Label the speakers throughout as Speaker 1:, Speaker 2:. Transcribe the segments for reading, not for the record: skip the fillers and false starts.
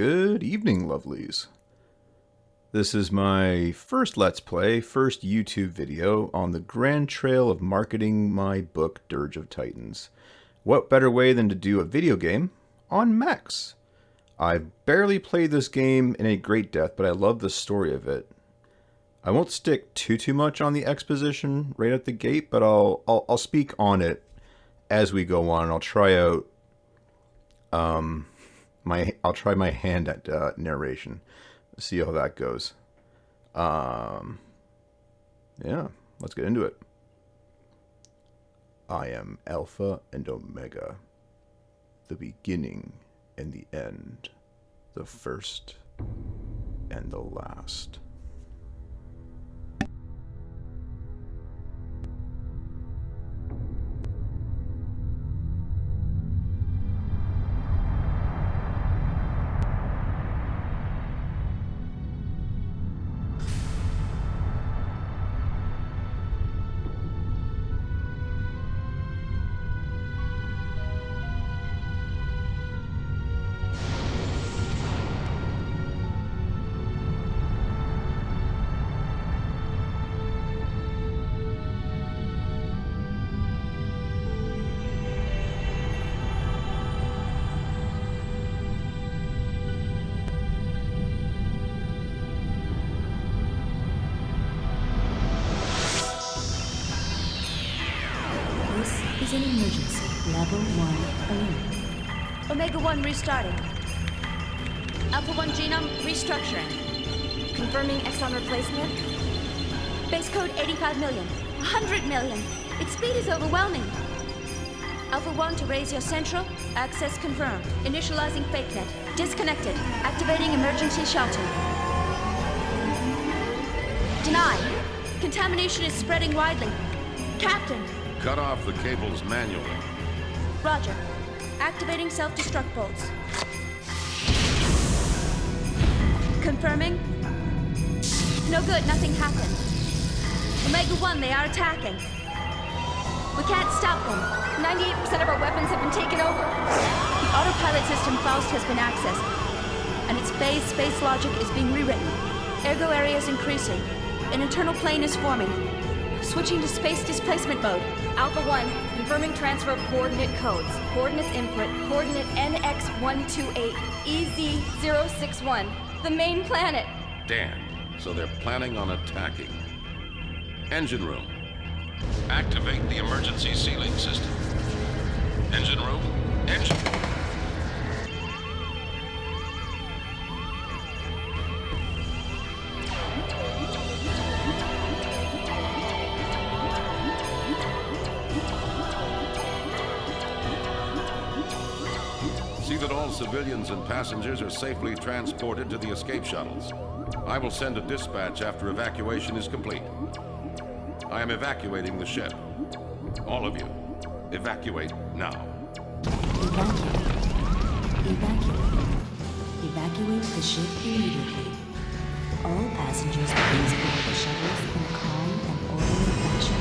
Speaker 1: Good evening, lovelies. This is my first Let's Play, first YouTube video on the grand trail of marketing my book, Dirge of Titans. What better way than to do a video game on mechs? I've barely played this game in a great depth, but I love the story of it. I won't stick too much on the exposition right at the gate, but I'll speak on it as we go on. I'll try out I'll try my hand at narration. See how that goes. Yeah, let's get into it. I am Alpha and Omega, the beginning and the end, the first and the last.
Speaker 2: Is an emergency. Level 1 alert.
Speaker 3: Omega 1 restarting. Alpha 1 genome restructuring. Confirming exon replacement. Base code 85 million. 100 million. Its speed is overwhelming. Alpha 1 to raise your central. Access confirmed. Initializing fake net. Disconnected. Activating emergency shelter. Denied. Contamination is spreading widely. Captain.
Speaker 4: Cut off the cables manually.
Speaker 3: Roger. Activating self-destruct bolts. Confirming. No good, nothing happened. Omega 1, they are attacking. We can't stop them. 98% of our weapons have been taken over. The autopilot system Faust has been accessed, and its phase space logic is being rewritten. Ergo area is increasing. An internal plane is forming. Switching to space displacement mode. Alpha 1, confirming transfer of coordinate codes. Coordinates input, coordinate NX128, EZ061, the main planet.
Speaker 4: Damn, so they're planning on attacking. Engine room. Activate the emergency sealing system. Engine room, engine. See that all civilians and passengers are safely transported to the escape shuttles. I will send a dispatch after evacuation is complete. I am evacuating the ship. All of you, evacuate now.
Speaker 2: Evacuate. Evacuate the ship immediately. All passengers please board the shuttles in a calm and orderly fashion.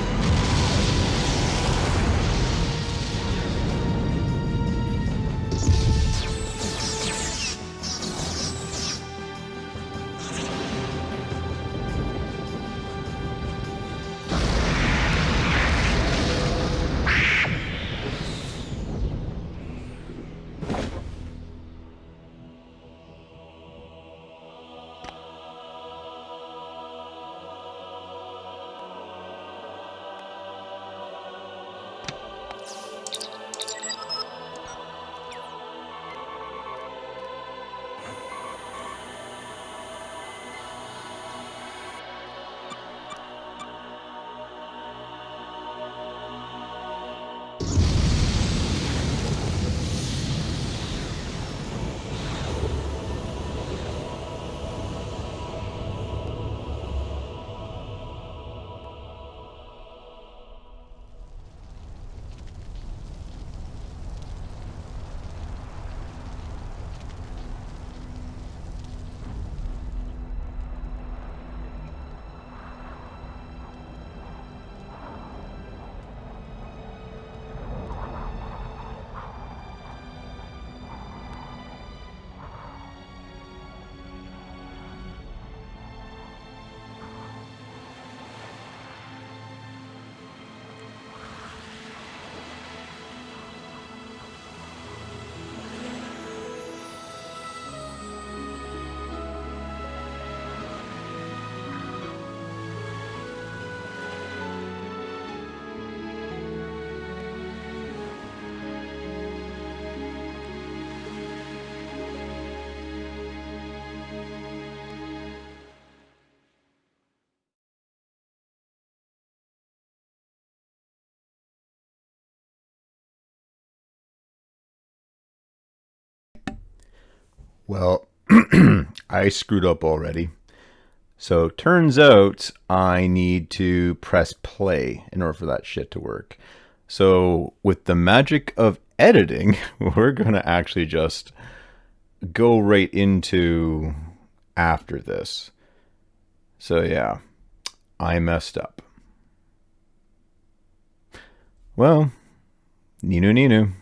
Speaker 1: Well, I screwed up already. So turns out I need to press play in order for that shit to work. So with the magic of editing, we're going to actually just go right into after this. So yeah, I messed up. Well, Ninu Ninu.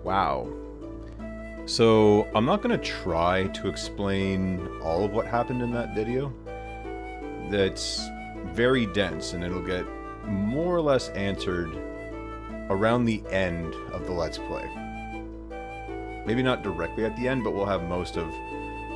Speaker 1: Wow. So I'm not going to try to explain all of what happened in that video. That's very dense, and it'll get more or less answered around the end of the Let's Play. Maybe not directly at the end, but we'll have most of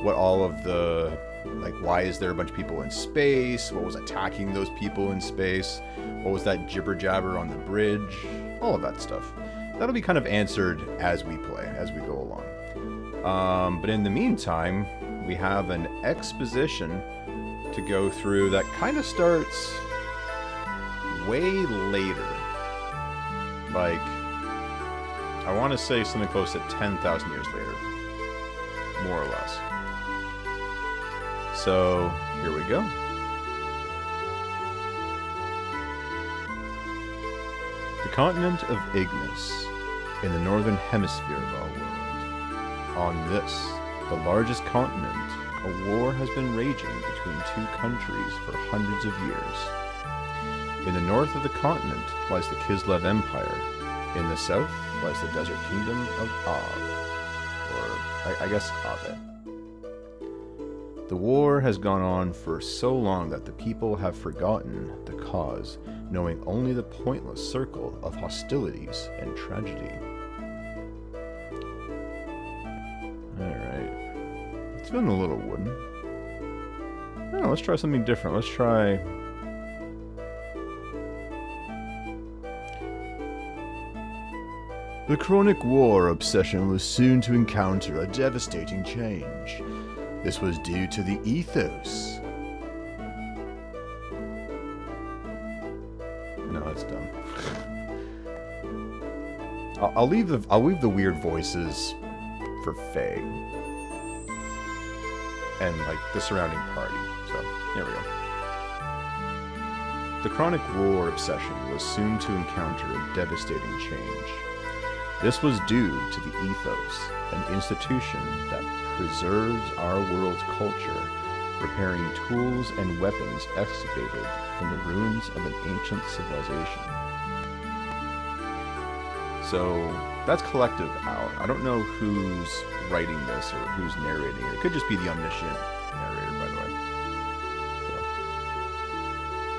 Speaker 1: what all of the, like, why is there a bunch of people in space? What was attacking those people in space? What was that jibber jabber on the bridge? All of that stuff. That'll be kind of answered as we play, as we go along. But in the meantime, we have an exposition to go through that kind of starts way later. Like, I want to say something close to 10,000 years later. More or less. So, here we go. The continent of Ignis, in the northern hemisphere of our world. On this, the largest continent, a war has been raging between two countries for hundreds of years. In the north of the continent lies the Kislev Empire. In the south lies the desert kingdom of Av, or I guess Ave. The war has gone on for so long that the people have forgotten the cause, knowing only the pointless circle of hostilities and tragedy. Alright. It's been a little wooden. Oh, let's try something different. Let's try... The chronic war obsession was soon to encounter a devastating change. This was due to the ethos. No, that's dumb. I'll leave the weird voices for Faye and like the surrounding party. So here we go. The chronic war obsession was soon to encounter a devastating change. This was due to the ethos, an institution that preserves our world's culture, repairing tools and weapons excavated from the ruins of an ancient civilization. So that's collective out. I don't know who's writing this or who's narrating it. It could just be the omniscient narrator, by the way.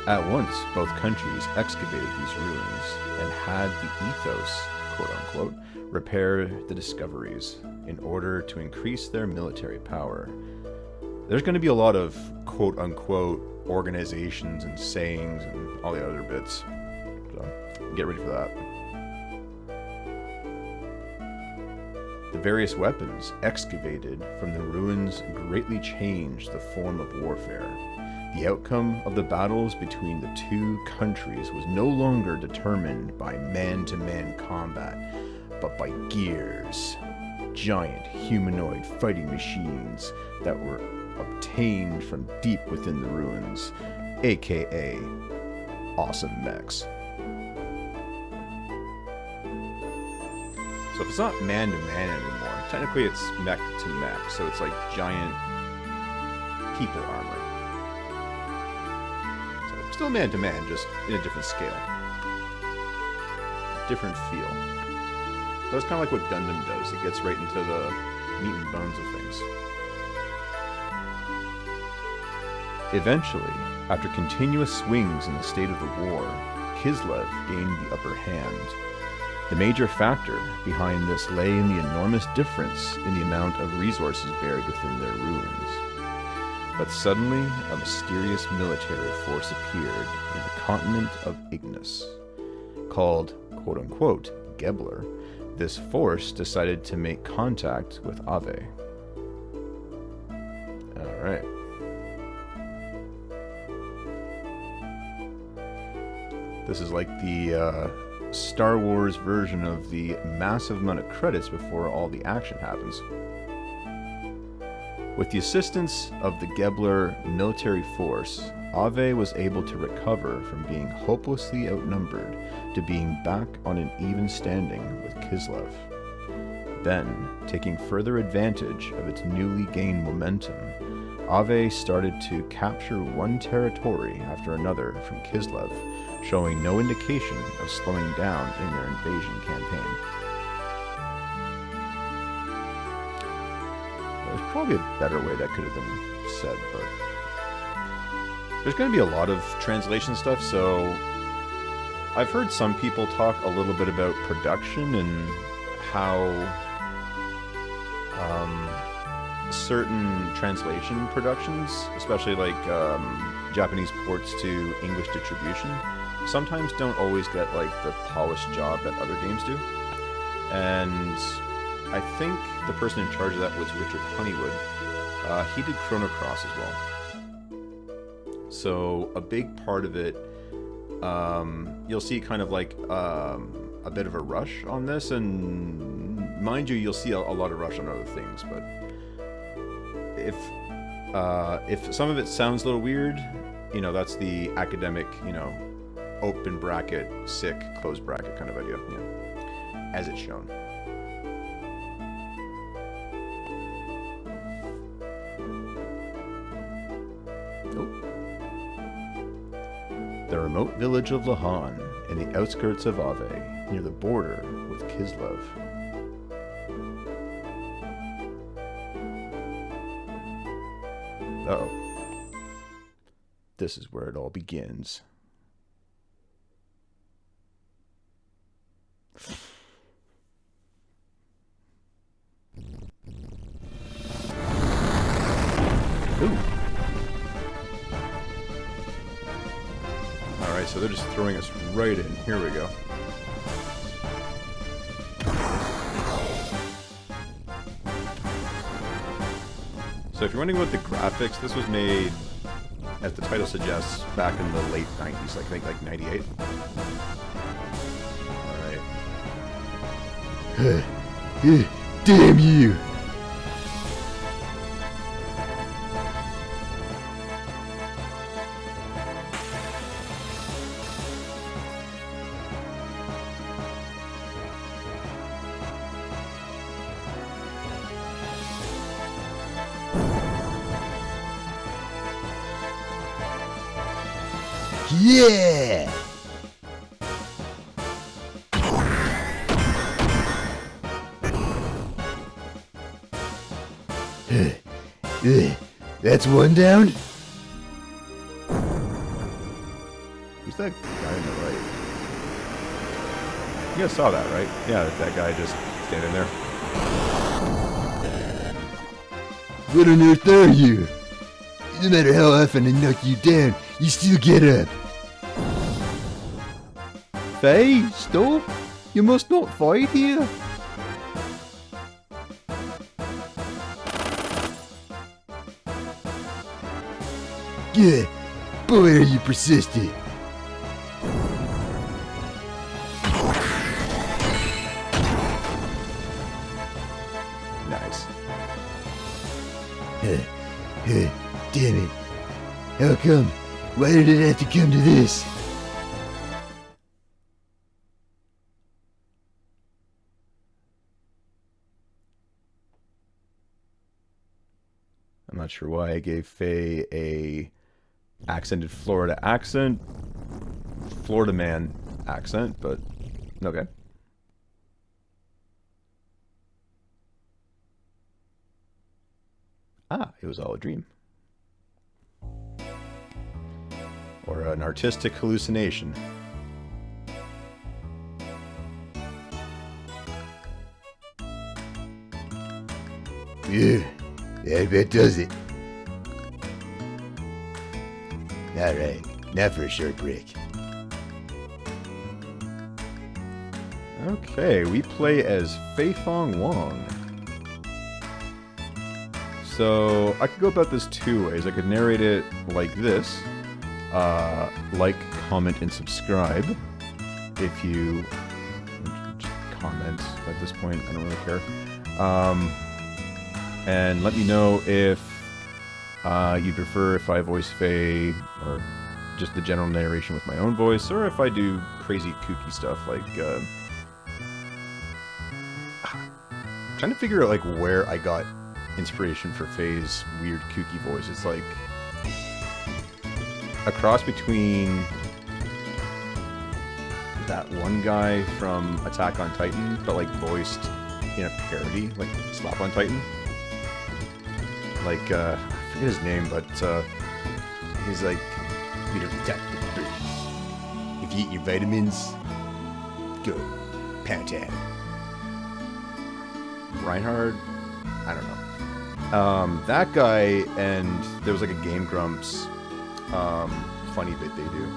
Speaker 1: So. At once, both countries excavated these ruins and had the ethos, quote-unquote, repair the discoveries in order to increase their military power. There's going to be a lot of quote-unquote organizations and sayings and all the other bits. So, get ready for that. The various weapons excavated from the ruins greatly changed the form of warfare. The outcome of the battles between the two countries was no longer determined by man-to-man combat, but by gears, giant humanoid fighting machines that were obtained from deep within the ruins, aka awesome mechs. So if it's not man-to-man anymore, technically it's mech-to-mech, so it's like giant people armor. So still man-to-man, just in a different scale. Different feel. So that's kind of like what Gundam does. It gets right into the meat and bones of things. Eventually, after continuous swings in the state of the war, Kislev gained the upper hand. The major factor behind this lay in the enormous difference in the amount of resources buried within their ruins. But suddenly, a mysterious military force appeared in the continent of Ignis. Called, quote-unquote, Gebler, this force decided to make contact with Ave. Alright. This is like the Star Wars version of the massive amount of credits before all the action happens. With the assistance of the Gebler military force, Ave was able to recover from being hopelessly outnumbered to being back on an even standing with Kislev. Then, taking further advantage of its newly gained momentum, Ave started to capture one territory after another from Kislev, showing no indication of slowing down in their invasion campaign. There's probably a better way that could have been said, but there's going to be a lot of translation stuff, so I've heard some people talk a little bit about production and how certain translation productions, especially like Japanese ports to English distribution, sometimes don't always get like the polished job that other games do. And I think the person in charge of that was Richard Honeywood. He did Chrono Cross as well. So a big part of it, you'll see kind of like a bit of a rush on this, and mind you, you'll see a lot of rush on other things, but if some of it sounds a little weird, you know, that's the academic, you know, open bracket, sick, close bracket kind of idea, you know, as it's shown. The remote village of Lahan, in the outskirts of Ave, near the border with Kislev. Uh-oh. This is where it all begins. Ooh. Alright, so they're just throwing us right in. Here we go. So if you're wondering about the graphics, this was made, as the title suggests, back in the late 90s, like, I think like 98. Alright. Damn you! Yeah! That's one down? Who's that guy on the right? You guys saw that, right? Yeah, that guy just standing there. What on earth are you? No matter how often I knock you down, you still get up. Faye, stop! You must not fight here! Yeah, boy are you persistent! Nice. Damn it. How come? Why did it have to come to this? I'm not sure why I gave Faye a accented Florida accent, Florida man accent, but okay. Ah, it was all a dream. Or an artistic hallucination. Yeah, that does it. Alright, now for a short break. Okay, we play as Fei Fong Wong. So, I could go about this two ways. I could narrate it like this, like, comment, and subscribe. If you just comment at this point, I don't really care. And let me know if you prefer if I voice Faye or just the general narration with my own voice, or if I do crazy kooky stuff like I'm trying to figure out like where I got inspiration for Faye's weird kooky voice. It's like a cross between that one guy from Attack on Titan, but like voiced in a parody, like Slap on Titan. Like, I forget his name, but he's like, if you eat your vitamins, go pound town. Reinhard? I don't know. That guy, and there was like a Game Grumps funny bit they do.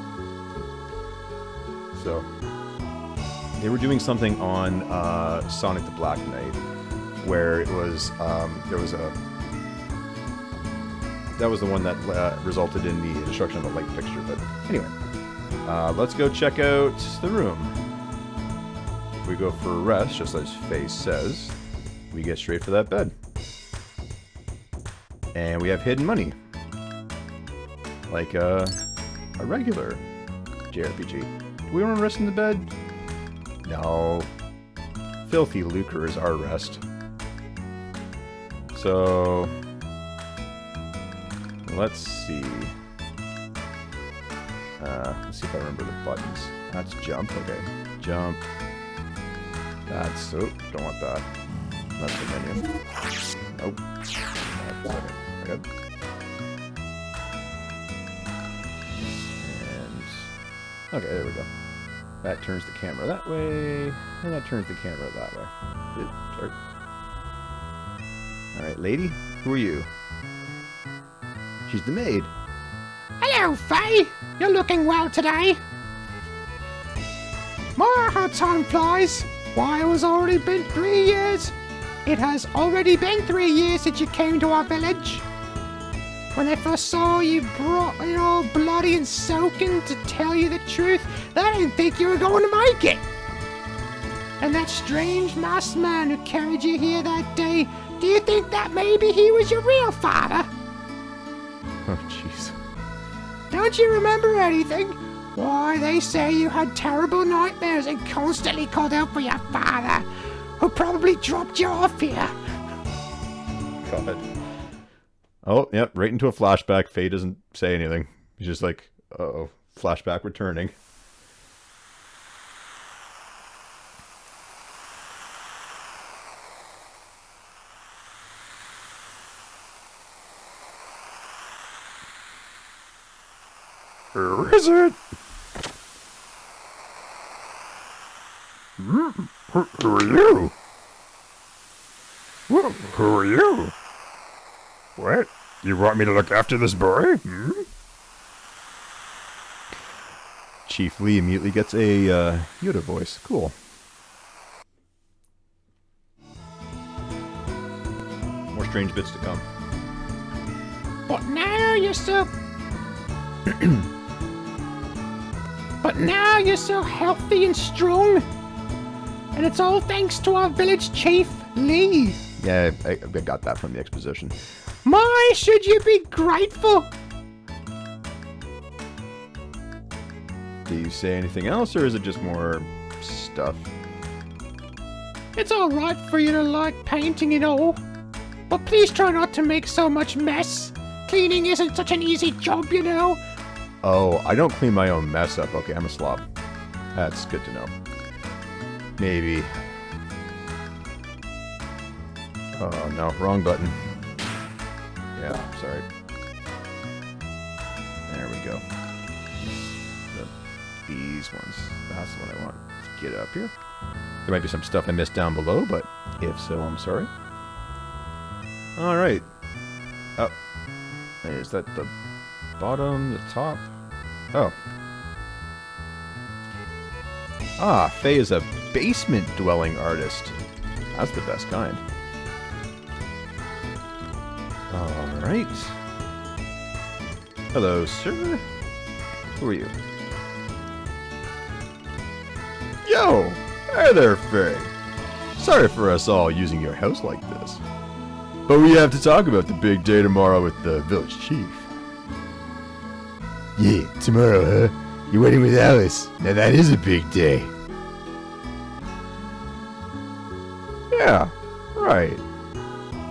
Speaker 1: So, they were doing something on Sonic the Black Knight, where it was, there was a... That was the one that resulted in the destruction of the light fixture, but anyway. Let's go check out the room. If we go for a rest, just as Faye says, we get straight for that bed. And we have hidden money. Like a regular JRPG. Do we want to rest in the bed? No. Filthy lucre is our rest. So... let's see. Let's see if I remember the buttons. That's jump. Okay. Jump. That's... oh, don't want that. That's the menu. Nope. Okay. And... okay, there we go. That turns the camera that way, and that turns the camera that way. Alright, lady, who are you? She's the maid.
Speaker 5: Hello, Faye. You're looking well today. My, how time flies. Why, it has already been 3 years. It has already been 3 years since you came to our village. When I first saw you brought in all bloody and soaking, to tell you the truth, I didn't think you were going to make it. And that strange masked man who carried you here that day, do you think that maybe he was your real father?
Speaker 1: Oh, jeez.
Speaker 5: Don't you remember anything? Why, they say you had terrible nightmares and constantly called out for your father, who probably dropped you off here.
Speaker 1: God. Oh, yep, right into a flashback. Faye doesn't say anything. He's just like, uh-oh, flashback returning. Who is it? Who are you? Who are you? What? You want me to look after this boy? Chief Lee immediately gets a Yoda voice. Cool. More strange bits to come.
Speaker 5: But now you're so... but now you're so healthy and strong. And it's all thanks to our village chief, Lee.
Speaker 1: Yeah, I got that from the exposition.
Speaker 5: My, should you be grateful?
Speaker 1: Do you say anything else, or is it just more stuff?
Speaker 5: It's alright for you to like painting and all, but please try not to make so much mess. Cleaning isn't such an easy job, you know.
Speaker 1: Oh, I don't clean my own mess up. Okay, I'm a slob. That's good to know. Maybe. Oh, no. Wrong button. Yeah, sorry. There we go. These ones. That's the one I want. Let's get up here. There might be some stuff I missed down below, but if so, I'm sorry. Alright. Oh. Is that the bottom, the top? Oh. Ah, Faye is a basement-dwelling artist. That's the best kind. Alright. Hello, sir. Who are you? Yo! Hey there, Faye. Sorry for us all using your house like this. But we have to talk about the big day tomorrow with the village chief.
Speaker 6: Yeah, tomorrow, huh? You're wedding with Alice. Now that is a big day.
Speaker 1: Yeah, right.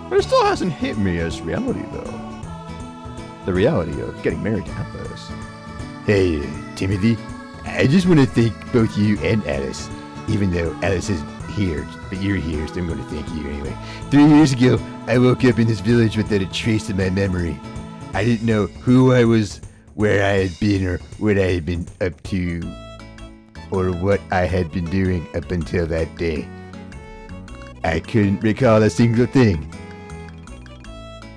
Speaker 1: But it still hasn't hit me as reality, though. The reality of getting married to Alice.
Speaker 6: Hey, Timothy. I just want to thank both you and Alice. Even though Alice is here, but you're here, so I'm going to thank you anyway. 3 years ago, I woke up in this village without a trace of my memory. I didn't know who I was, where I had been, or what I had been up to, or what I had been doing up until that day. I couldn't recall a single thing.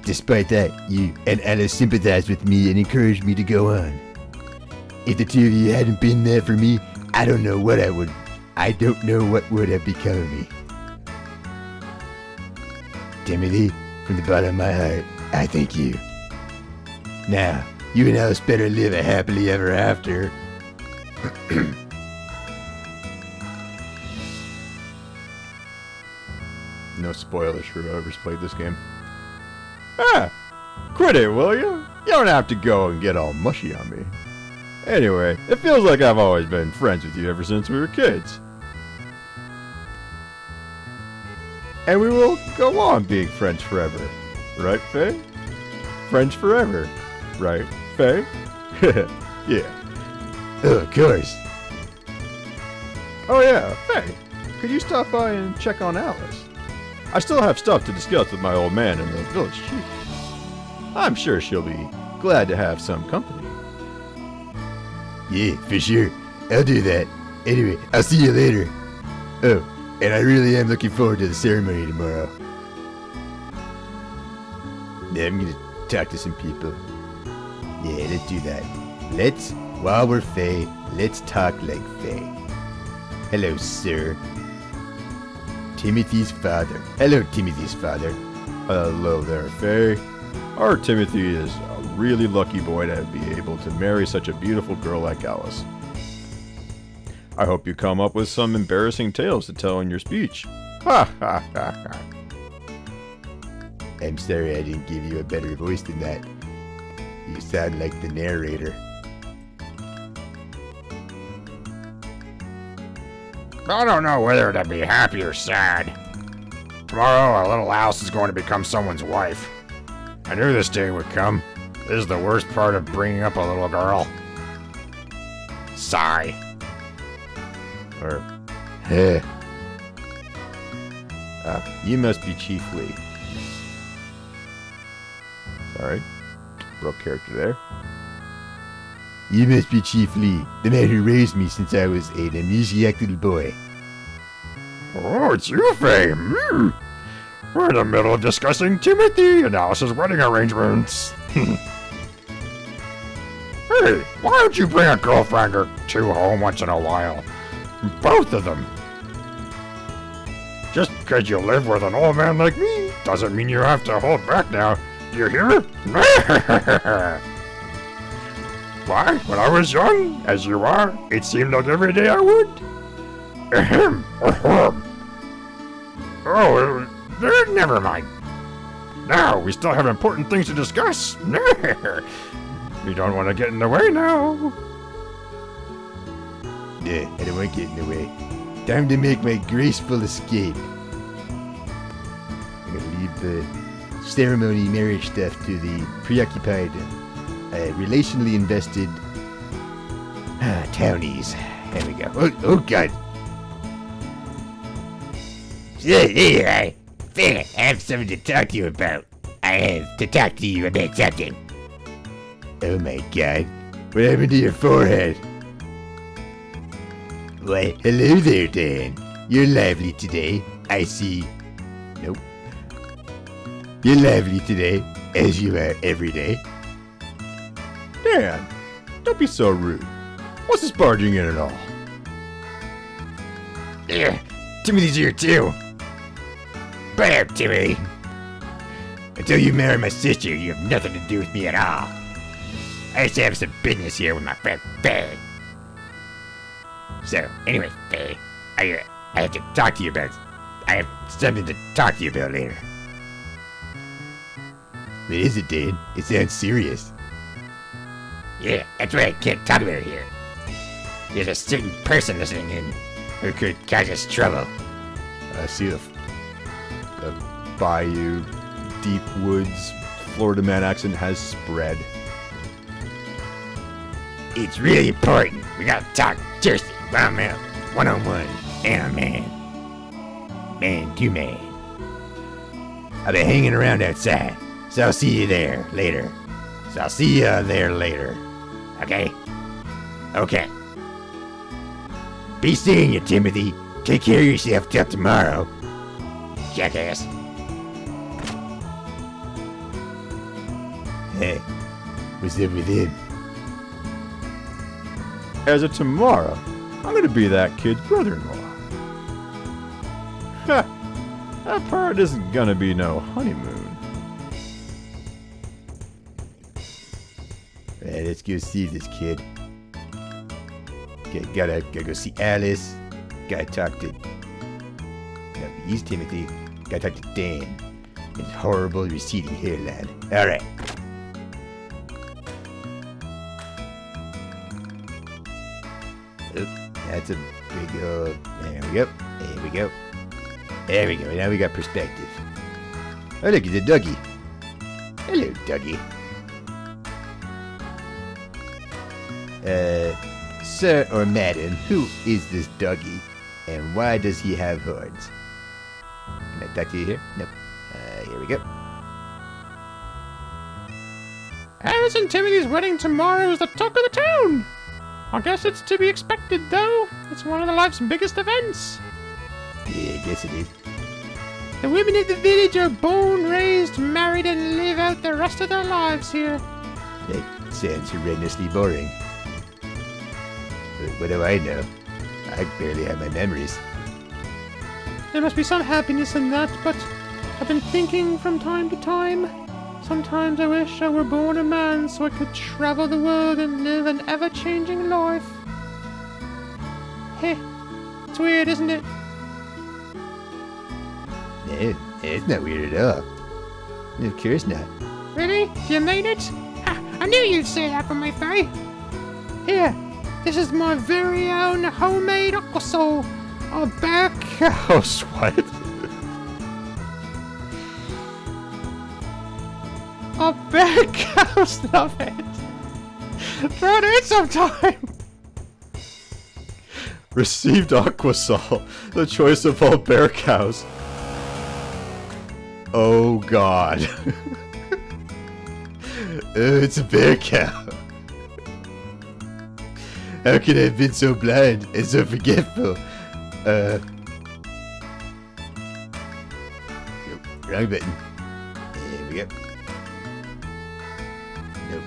Speaker 6: Despite that, you and Alice sympathized with me and encouraged me to go on. If the two of you hadn't been there for me, I don't know what would have become of me. Timothy, from the bottom of my heart, I thank you. Now, you and Alice better live a happily ever after.
Speaker 1: No spoilers for whoever's played this game. Ah! Quit it, will you? You don't have to go and get all mushy on me. Anyway, it feels like I've always been friends with you ever since we were kids. And we will go on being friends forever. Right, Faye? Friends forever. Right, Faye? Yeah.
Speaker 6: Oh, of course.
Speaker 1: Oh yeah, Faye. Could you stop by and check on Alice? I still have stuff to discuss with my old man and the village chief. I'm sure she'll be glad to have some company.
Speaker 6: Yeah, for sure. I'll do that. Anyway, I'll see you later. Oh, and I really am looking forward to the ceremony tomorrow. Yeah, I'm gonna talk to some people. Yeah, let's do that. While we're Faye, let's talk like Faye. Hello, sir. Timothy's father. Hello, Timothy's father.
Speaker 1: Hello there, Faye. Our Timothy is a really lucky boy to be able to marry such a beautiful girl like Alice. I hope you come up with some embarrassing tales to tell in your speech. Ha ha ha ha.
Speaker 6: I'm sorry I didn't give you a better voice than that. You sound like the narrator.
Speaker 7: I don't know whether to be happy or sad. Tomorrow, our little Alice is going to become someone's wife. I knew this day would come. This is the worst part of bringing up a little girl. Sigh.
Speaker 1: Or,
Speaker 6: Huh.
Speaker 1: you must be Chief Lee. Sorry, broke character there.
Speaker 6: You must be Chief Lee, the man who raised me since I was an amnesiac little boy.
Speaker 7: Oh, it's you, Faye. We're in the middle of discussing Timothy and Alice's wedding arrangements. Hey, why don't you bring a girlfriend or two home once in a while? Both of them. Just because you live with an old man like me doesn't mean you have to hold back now. Do you hear? Why, when I was young, as you are, it seemed like every day I would. Ahem, ahem. Oh, never mind. Now, we still have important things to discuss. You don't want to get in the way now.
Speaker 6: Yeah, I don't want to get in the way. Time to make my graceful escape. I'm gonna leave the ceremony marriage stuff to the preoccupied, relationally invested townies. There we go. Oh God. Hey, Faye, I have something to talk to you about. I have to talk to you about something. Oh my God. What happened to your forehead? Why, hello there, Dan. You're lively today. I see. Nope. You're lively today, as you are every day.
Speaker 1: Dan, don't be so rude. What's this barging in at all?
Speaker 7: Yeah, Timothy's here too. Butt out, Timothy.
Speaker 6: Until you marry my sister, you have nothing to do with me at all.
Speaker 7: I used to have some business here with my friend Faye. So, anyway, Faye, I have to talk to you about. I have something to talk to you about later.
Speaker 6: What is it, Dan? It sounds serious.
Speaker 7: Yeah, that's why I can't talk about it here. There's a certain person listening in who could cause us trouble.
Speaker 1: I see the bayou, deep woods, Florida man accent has spread.
Speaker 7: It's really important. We gotta talk seriously. Man, one-on-one. And a man. Man to man.
Speaker 6: I've been hanging around outside, so I'll see you there later.
Speaker 7: Okay? Okay.
Speaker 6: Be seeing you, Timothy. Take care of yourself till tomorrow.
Speaker 7: Jackass.
Speaker 6: Hey, what's up with him?
Speaker 1: As of tomorrow, I'm gonna be that kid's brother-in-law. Ha! That part isn't gonna be no honeymoon.
Speaker 6: Alright, let's go see this kid. Okay, gotta go see Alice. Gotta talk to... No, he's Timothy. Gotta talk to Dan. His horrible receding hairline. Alright. That's a big old... There we go. There we go. There we go. Now we got perspective. Oh, look, it's a Dougie. Hello, Dougie. Sir or madam, who is this Dougie? And why does he have horns? Can I talk to you here? Nope. Here we go.
Speaker 5: Alice and Timothy's wedding tomorrow is the talk of the town. I guess it's to be expected, though. It's one of life's biggest events.
Speaker 6: Yeah, I guess it is.
Speaker 5: The women of the village are born, raised, married, and live out the rest of their lives here.
Speaker 6: That sounds horrendously boring. But what do I know? I barely have my memories.
Speaker 5: There must be some happiness in that, but I've been thinking from time to time. Sometimes I wish I were born a man so I could travel the world and live an ever-changing life. Heh, it's weird, isn't it?
Speaker 6: No, it's not weird at all. Of course not.
Speaker 5: Really? You made it? Ha, I knew you'd say that from my face. Here, this is my very own homemade aquasol. A bear
Speaker 1: House what?
Speaker 5: A bear cows, love it. Try it in sometime.
Speaker 1: Received Aquasol, the choice of all bear cows. Oh god.
Speaker 6: It's a bear cow. How could I have been so blind and so forgetful? Nope, wrong button. There we go. Nope.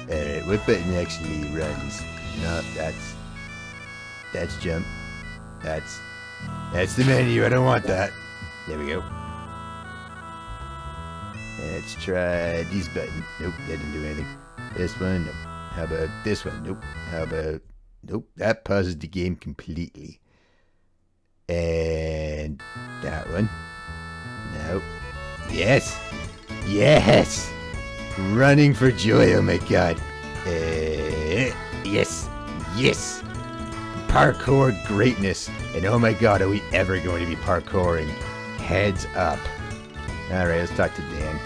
Speaker 6: Alright, what button actually runs? No, that's jump. That's the menu. I don't want that. There we go. Let's try this button. Nope, that didn't do anything. This one, nope. How about this one? Nope. How about... Nope, that pauses the game completely. And that one. Nope. Yes! Yes! Running for joy, oh my god. Yes! Yes! Parkour greatness. And oh my god, are we ever going to be parkouring? Heads up. Alright, let's talk to Dan.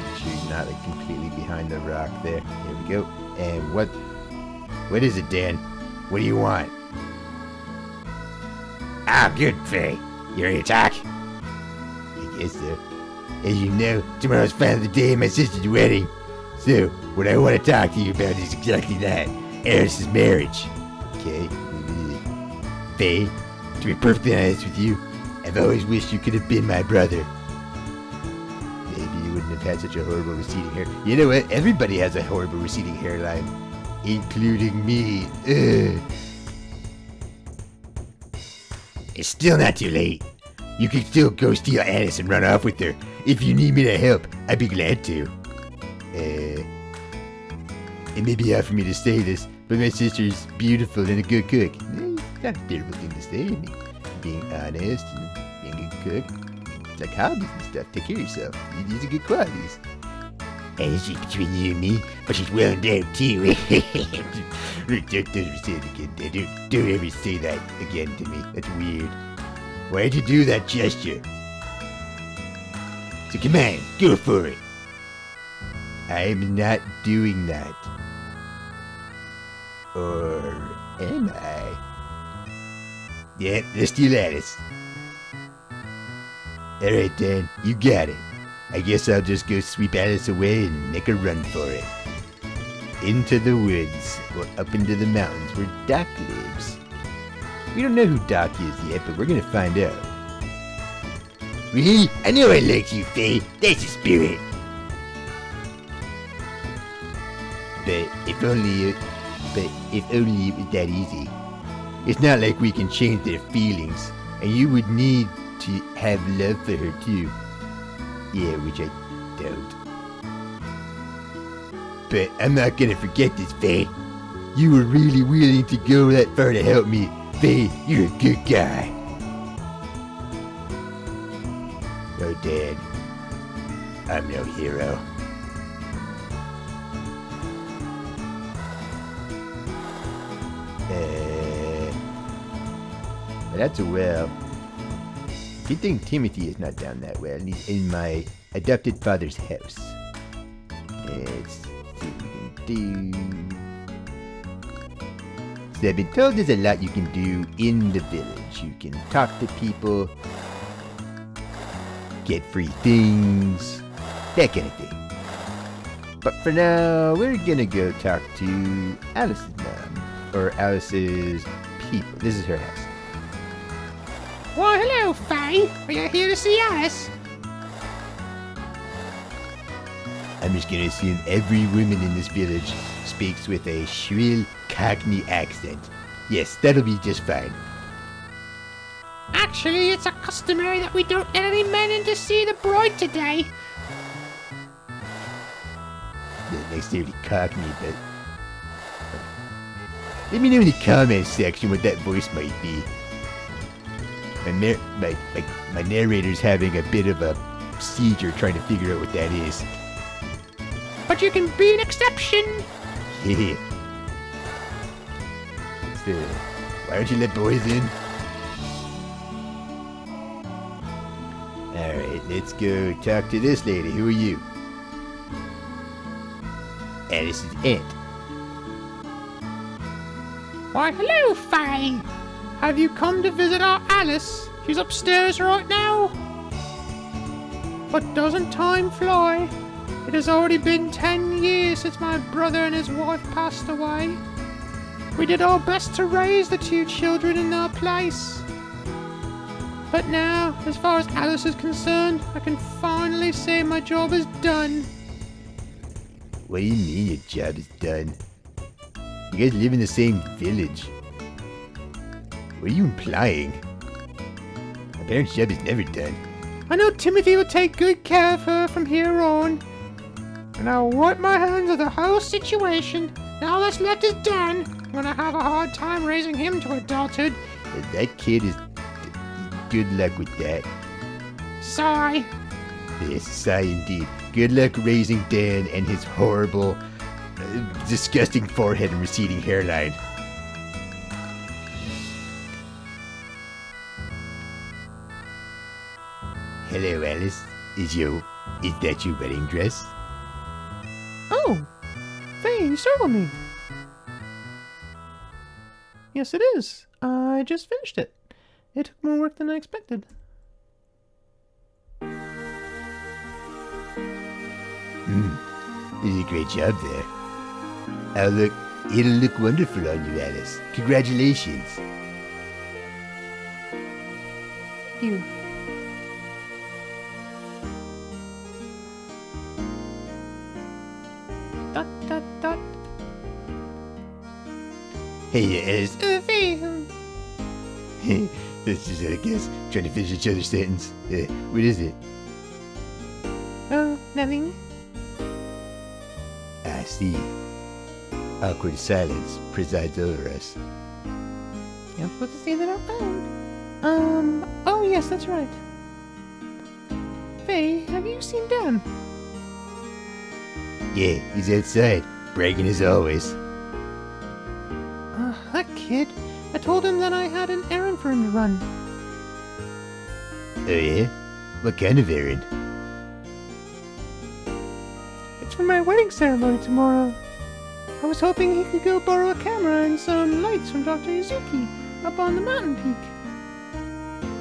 Speaker 6: Make sure he's not like completely behind the rock there. Here we go. And what is it, Dan? What do you want?
Speaker 7: Ah, good, Faye. You ready to talk?
Speaker 6: I guess so. As you know, tomorrow's finally the day of my sister's wedding. So, what I want to talk to you about is exactly that. Alice's marriage. Okay? Faye, to be perfectly honest with you, I've always wished you could have been my brother. Maybe you wouldn't have had such a horrible receding hair. You know what? Everybody has a horrible receding hairline. Including me. Ugh.
Speaker 7: It's still not too late.
Speaker 6: You can still go steal Alice and run off with her. If you need me to help, I'd be glad to. It may be hard for me to say this, but my sister's beautiful and a good cook. It's not a terrible thing to say. I mean, being honest and being a good cook. It's like hobbies and stuff. Take care of yourself. These are good qualities. And she's between you and me, but she's well endowed too. Don't ever say it again, Dad. Don't ever say that again to me. That's weird. Why'd you do that gesture? So come on, go for it. I'm not doing that. Or am I? Yep, let's steal Alice. Alright then, you got it. I guess I'll just go sweep Alice away and make a run for it. Into the woods, or up into the mountains where Doc lives. We don't know who Doc is yet, but we're gonna find out. Really? I know I liked you, Faye. That's the spirit. But if only it was that easy. It's not like we can change their feelings, and you would need to have love for her too. Yeah, which I don't. But I'm not gonna forget this, Faye. You were really willing to go that far to help me. Faye, you're a good guy. Oh, Dad. I'm no hero. That's a well. Good thing Timothy is not down that well, and he's in my adopted father's house. Let's see what we can do. So I've been told there's a lot you can do in the village. You can talk to people, get free things, that kind of thing. But for now, we're gonna go talk to Alice's mom, or Alice's people. This is her house.
Speaker 5: Why, hello, Faye. Are you here to see Alice?
Speaker 6: I'm just gonna assume every woman in this village speaks with a shrill Cockney accent. Yes, that'll be just fine.
Speaker 5: Actually, it's a customary that we don't let any men in to see the bride today.
Speaker 6: Not necessarily Cockney, but... Let me know in the comments section what that voice might be. My narrator's having a bit of a seizure trying to figure out what that is.
Speaker 5: But you can be an exception.
Speaker 6: Yeah. So, why don't you let boys in? Alright, let's go talk to this lady. Who are you? Alice's aunt.
Speaker 5: Why, hello, Faye. Have you come to visit our Alice? She's upstairs right now. But doesn't time fly? It has already been 10 years since my brother and his wife passed away. We did our best to raise the two children in their place. But now, as far as Alice is concerned, I can finally say my job is done.
Speaker 6: What do you mean your job is done? You guys live in the same village. What are you implying? My parents' job is never done.
Speaker 5: I know Timothy will take good care of her from here on. And I'll wipe my hands of the whole situation. Now that's left is done. I'm gonna have a hard time raising him to adulthood.
Speaker 6: That kid is... Good luck with that.
Speaker 5: Sigh.
Speaker 6: Yes, sigh indeed. Good luck raising Dan and his horrible, disgusting forehead and receding hairline. Hello, Alice. Is that your wedding dress?
Speaker 5: Oh, Faye, you startled me. Yes, it is. I just finished it. It took more work than I expected.
Speaker 6: You did a great job there. It'll look wonderful on you, Alice. Congratulations.
Speaker 5: You. Dot, dot, dot.
Speaker 6: Hey, Alice.
Speaker 5: Faye.
Speaker 6: That's just, I guess, trying to finish each other's sentence. What is it?
Speaker 5: Oh, nothing.
Speaker 6: I see. Awkward silence presides over us.
Speaker 5: You're supposed to say that out loud. Oh yes, that's right. Faye, have you seen Dan?
Speaker 6: Yeah, he's outside, bragging as always.
Speaker 5: That kid. I told him that I had an errand for him to run.
Speaker 6: Oh yeah? What kind of errand?
Speaker 5: It's for my wedding ceremony tomorrow. I was hoping he could go borrow a camera and some lights from Dr. Yuzuki up on the mountain peak.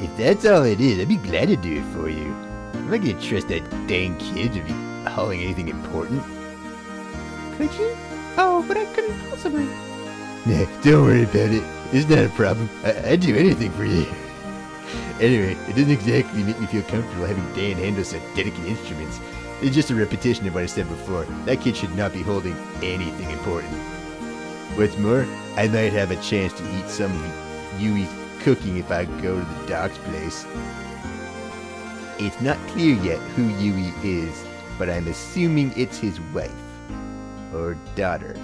Speaker 6: If that's all it is, I'd be glad to do it for you. I'm not gonna trust that dang kid to be hauling anything important.
Speaker 5: Could you? Oh, but I couldn't possibly.
Speaker 6: Nah, don't worry about it. It's not a problem. I'd do anything for you. Anyway, it doesn't exactly make me feel comfortable having Dan handle such delicate instruments. It's just a repetition of what I said before. That kid should not be holding anything important. What's more, I might have a chance to eat some of Yui's cooking if I go to the doc's place. It's not clear yet who Yui is, but I'm assuming it's his wife. Or daughter.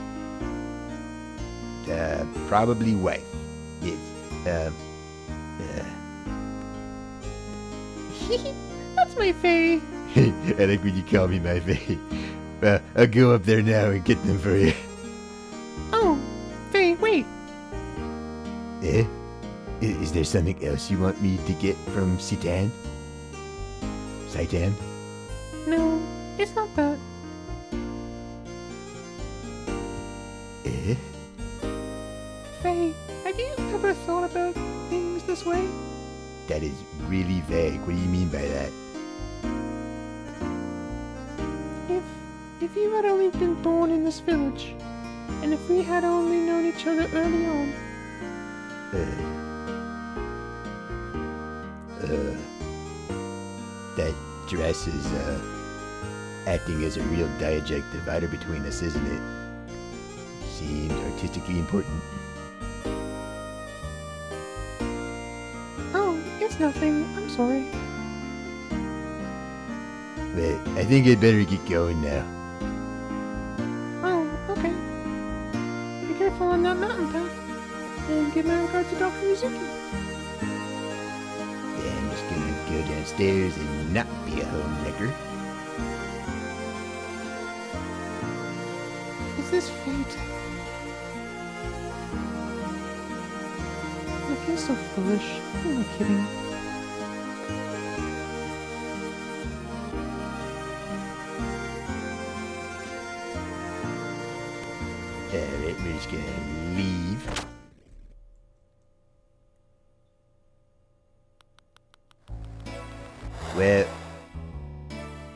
Speaker 6: Probably wife. Yes.
Speaker 5: That's my Faye.
Speaker 6: I like when you call me my Faye. I'll go up there now and get them for you.
Speaker 5: Oh, Faye, wait.
Speaker 6: Eh? Is there something else you want me to get from Saitan? Saitan?
Speaker 5: No, it's not that.
Speaker 6: Eh?
Speaker 5: Faye, have you ever thought about things this way?
Speaker 6: That is really vague. What do you mean by that?
Speaker 5: If you had only been born in this village, and if we had only known each other early on.
Speaker 6: That dress is, acting as a real diagetic divider between us, isn't it? Seems artistically important.
Speaker 5: Oh, it's nothing. I'm sorry.
Speaker 6: But I think I'd better get going now.
Speaker 5: Oh, okay. Be careful on that mountain path. And give my regards to Dr. Yuzuki.
Speaker 6: Yeah, I'm just gonna go downstairs and not be a homewrecker.
Speaker 5: Is this fate? I feel so foolish. Who am I kidding?
Speaker 6: Alright, we're just gonna leave. Well,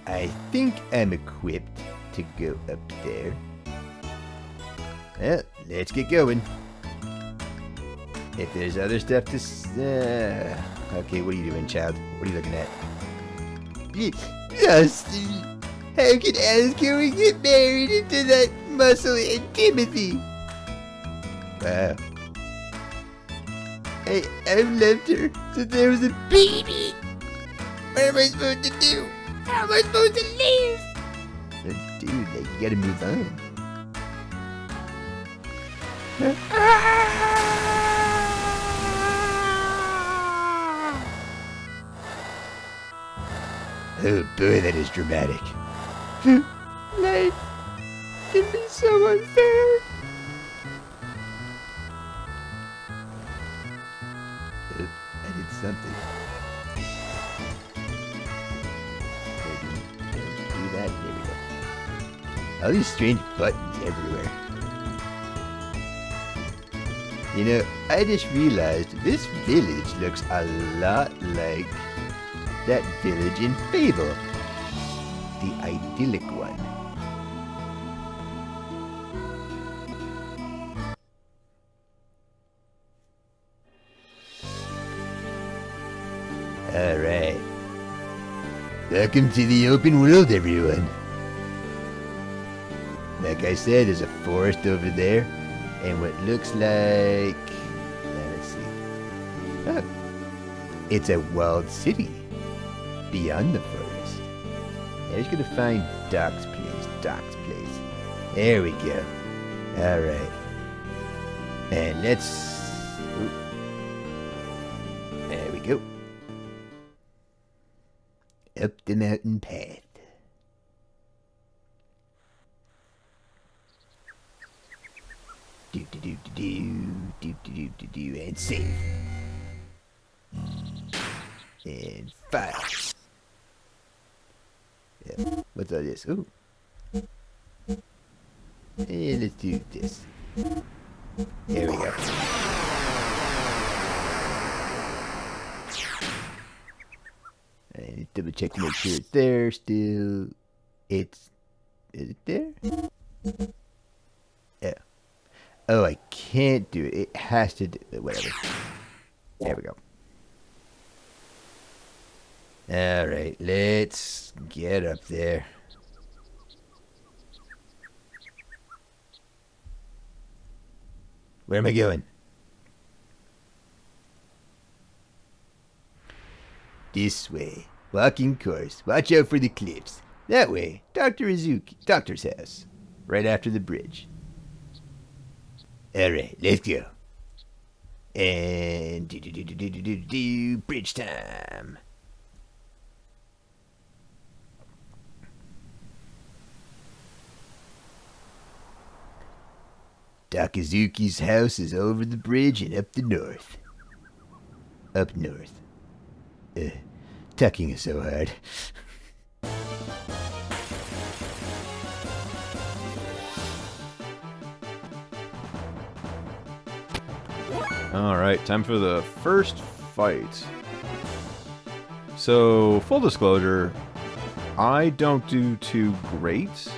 Speaker 6: I think I'm equipped to go up there. Well, let's get going. If there's other stuff to okay, what are you doing, child? What are you looking at? Dusty! How can Alice go and get married into that muscle and Timothy? Wow. I've left her since there was a baby! What am I supposed to do? How am I supposed to live? Dude, you gotta move on. Oh boy, that is dramatic.
Speaker 5: Life can be so unfair.
Speaker 6: I did something. Maybe don't do that. There we go. All these strange buttons everywhere. You know, I just realized this village looks a lot like that village in Fable. The idyllic one. Alright. Welcome to the open world, everyone. Like I said, there's a forest over there, and what looks like... let's see. Oh, It's a walled city beyond the forest. I was gonna find Doc's place. Doc's place. There we go. All right. And let's. Oop. There we go. Up the mountain path. Do do do do do do do do do and save. And fire. Yeah. What's all this? Ooh. And let's do this. There we go. And double check to make sure it's there still. Is it there? Yeah. Oh, I can't do it. It has to do it. Whatever. There we go. Alright, let's get up there. Where am I going? This way. Walking course. Watch out for the cliffs. That way. Dr. Izuki. Doctor's house. Right after the bridge. Alright, let's go. And bridge time. Doc Izuki's house is over the bridge and up the north. Up north. Tucking is so hard.
Speaker 1: Alright, time for the first fight. So, full disclosure, I don't do too great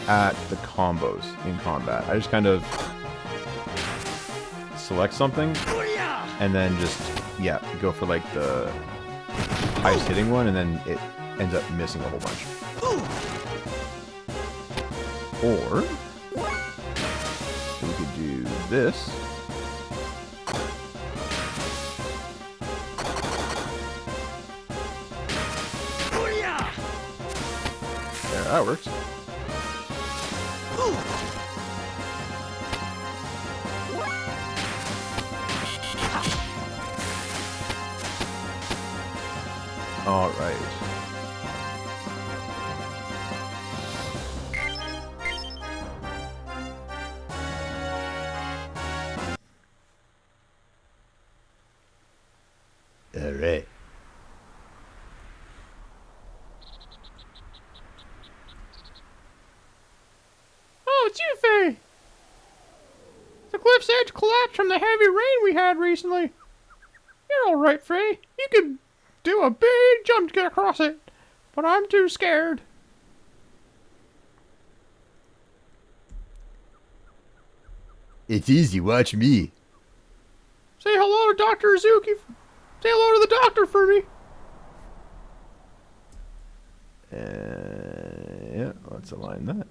Speaker 1: at the combos in combat. I just kind of select something and then just, yeah, go for like the highest hitting one, and then it ends up missing a whole bunch. Or we could do this. There, that works. All right.
Speaker 6: All right.
Speaker 5: Oh, it's you, Faye! The cliff's edge collapsed from the heavy rain we had recently. You're alright, Faye. You can do a big jump to get across it, but I'm too scared.
Speaker 6: It's easy, watch me.
Speaker 5: Say hello to Dr. Izuki. Say hello to the doctor for me.
Speaker 1: Yeah, let's align that.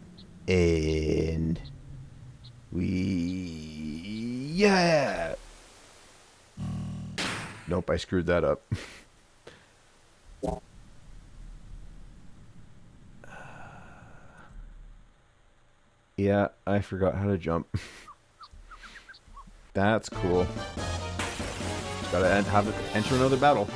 Speaker 6: And yeah.
Speaker 1: Nope, I screwed that up. Yeah, I forgot how to jump. That's cool. Just gotta have it enter another battle.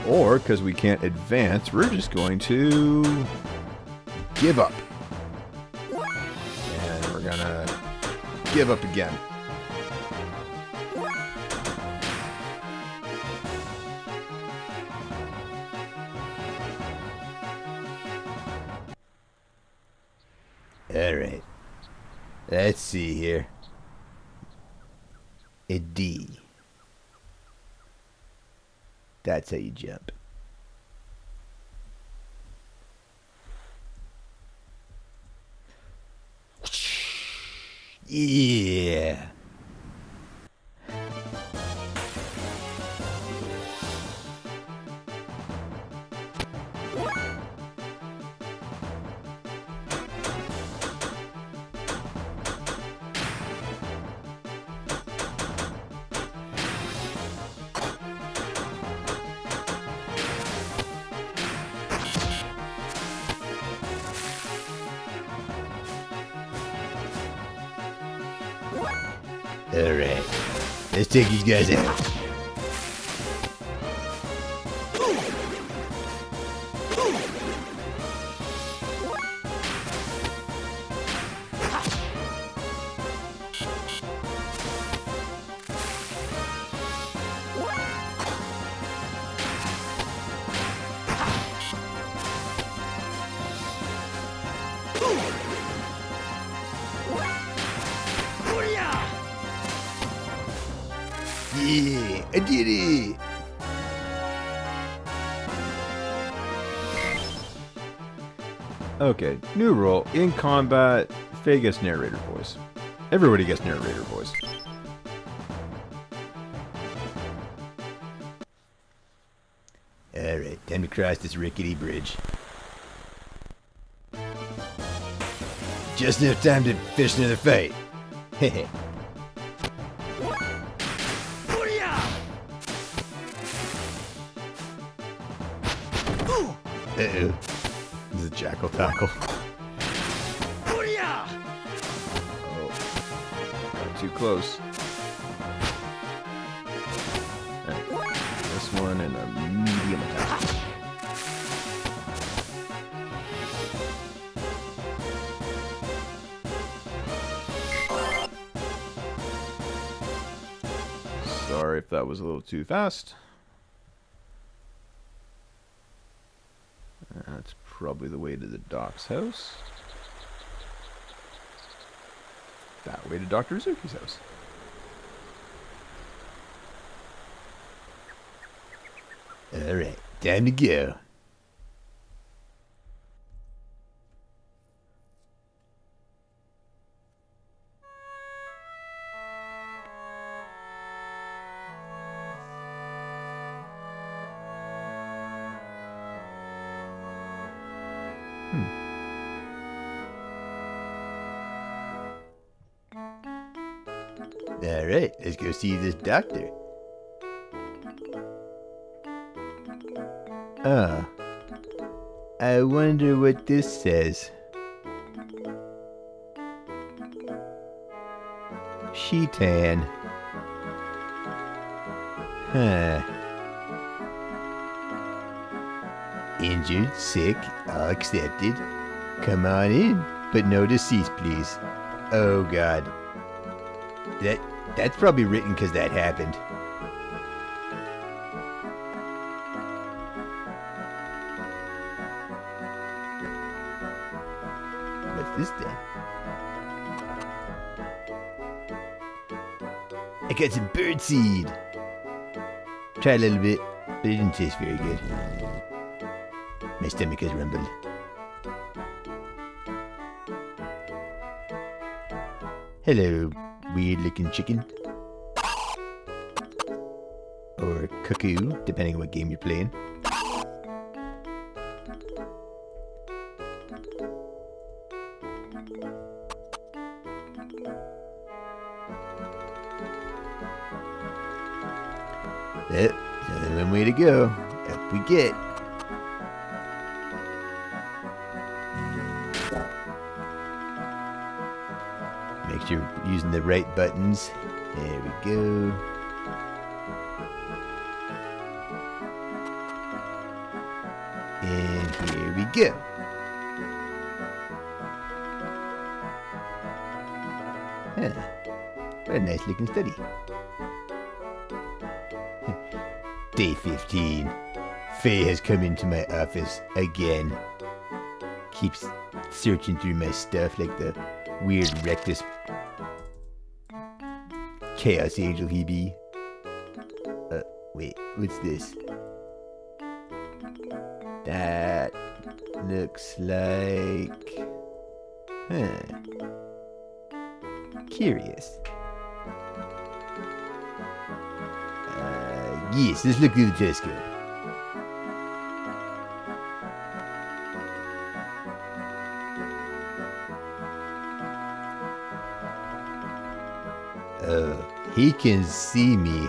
Speaker 1: Or, because we can't advance, we're just going to give up. And we're gonna give up again.
Speaker 6: Alright. Let's see here. A D. That's how you jump. Yeah. Alright. Let's take these guys out. Yeah, I did it!
Speaker 1: Okay, new rule. In combat, Faye gets narrator voice. Everybody gets narrator voice.
Speaker 6: Alright, time to cross this rickety bridge. Just enough time to fish another fight. Heh. Uh-oh.
Speaker 1: This is a jackal tackle. Oh, not too close. Alright, this one and a medium attack. Sorry if that was a little too fast. That's probably the way to the doc's house. That way to Dr. Izuki's house.
Speaker 6: Alright, time to go. Alright, let's go see this doctor. Oh. I wonder what this says. Sheetan. Huh. Injured, sick, all accepted. Come on in, but no deceased, please. Oh god. That's probably written because that happened. What's this then? I got some birdseed. Tried a little bit, but it didn't taste very good. My stomach has rumbled. Hello, weird-looking chicken. Or cuckoo, depending on what game you're playing. Yep, there's only one way to go. Up we get. Make sure you're using the right buttons. There we go. And here we go. Huh. What a nice looking study. Day 15. Faye has come into my office again. Keeps searching through my stuff like the weird reckless chaos angel he be. Wait, what's this? That looks like... Huh. Curious. Yes, let's look through the telescope. Oh, he can see me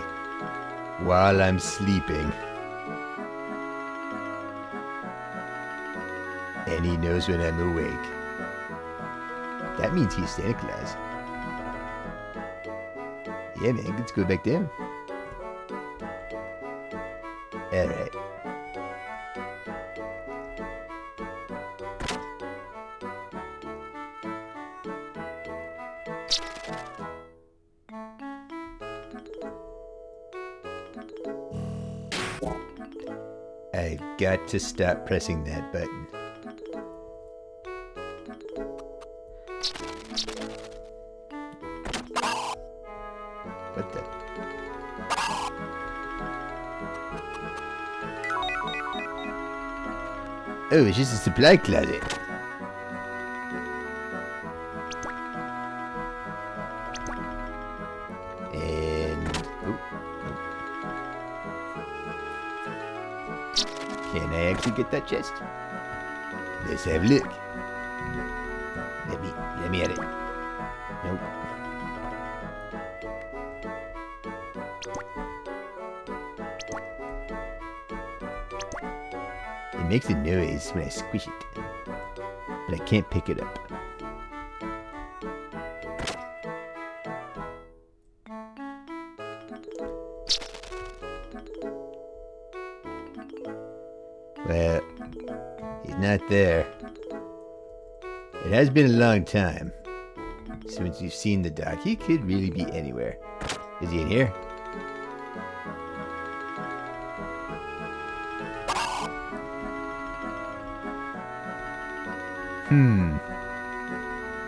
Speaker 6: while I'm sleeping. And he knows when I'm awake. That means he's Santa Claus. Yeah, man, let's go back down. Alright. I've got to stop pressing that button. What the? Oh, it's just a supply closet. And... oh. Can I actually get that chest? Let's have a look. Let me at it. Nope. It makes a noise when I squish it, but I can't pick it up. Well, he's not there. It has been a long time since you've seen the doc. He could really be anywhere. Is he in here?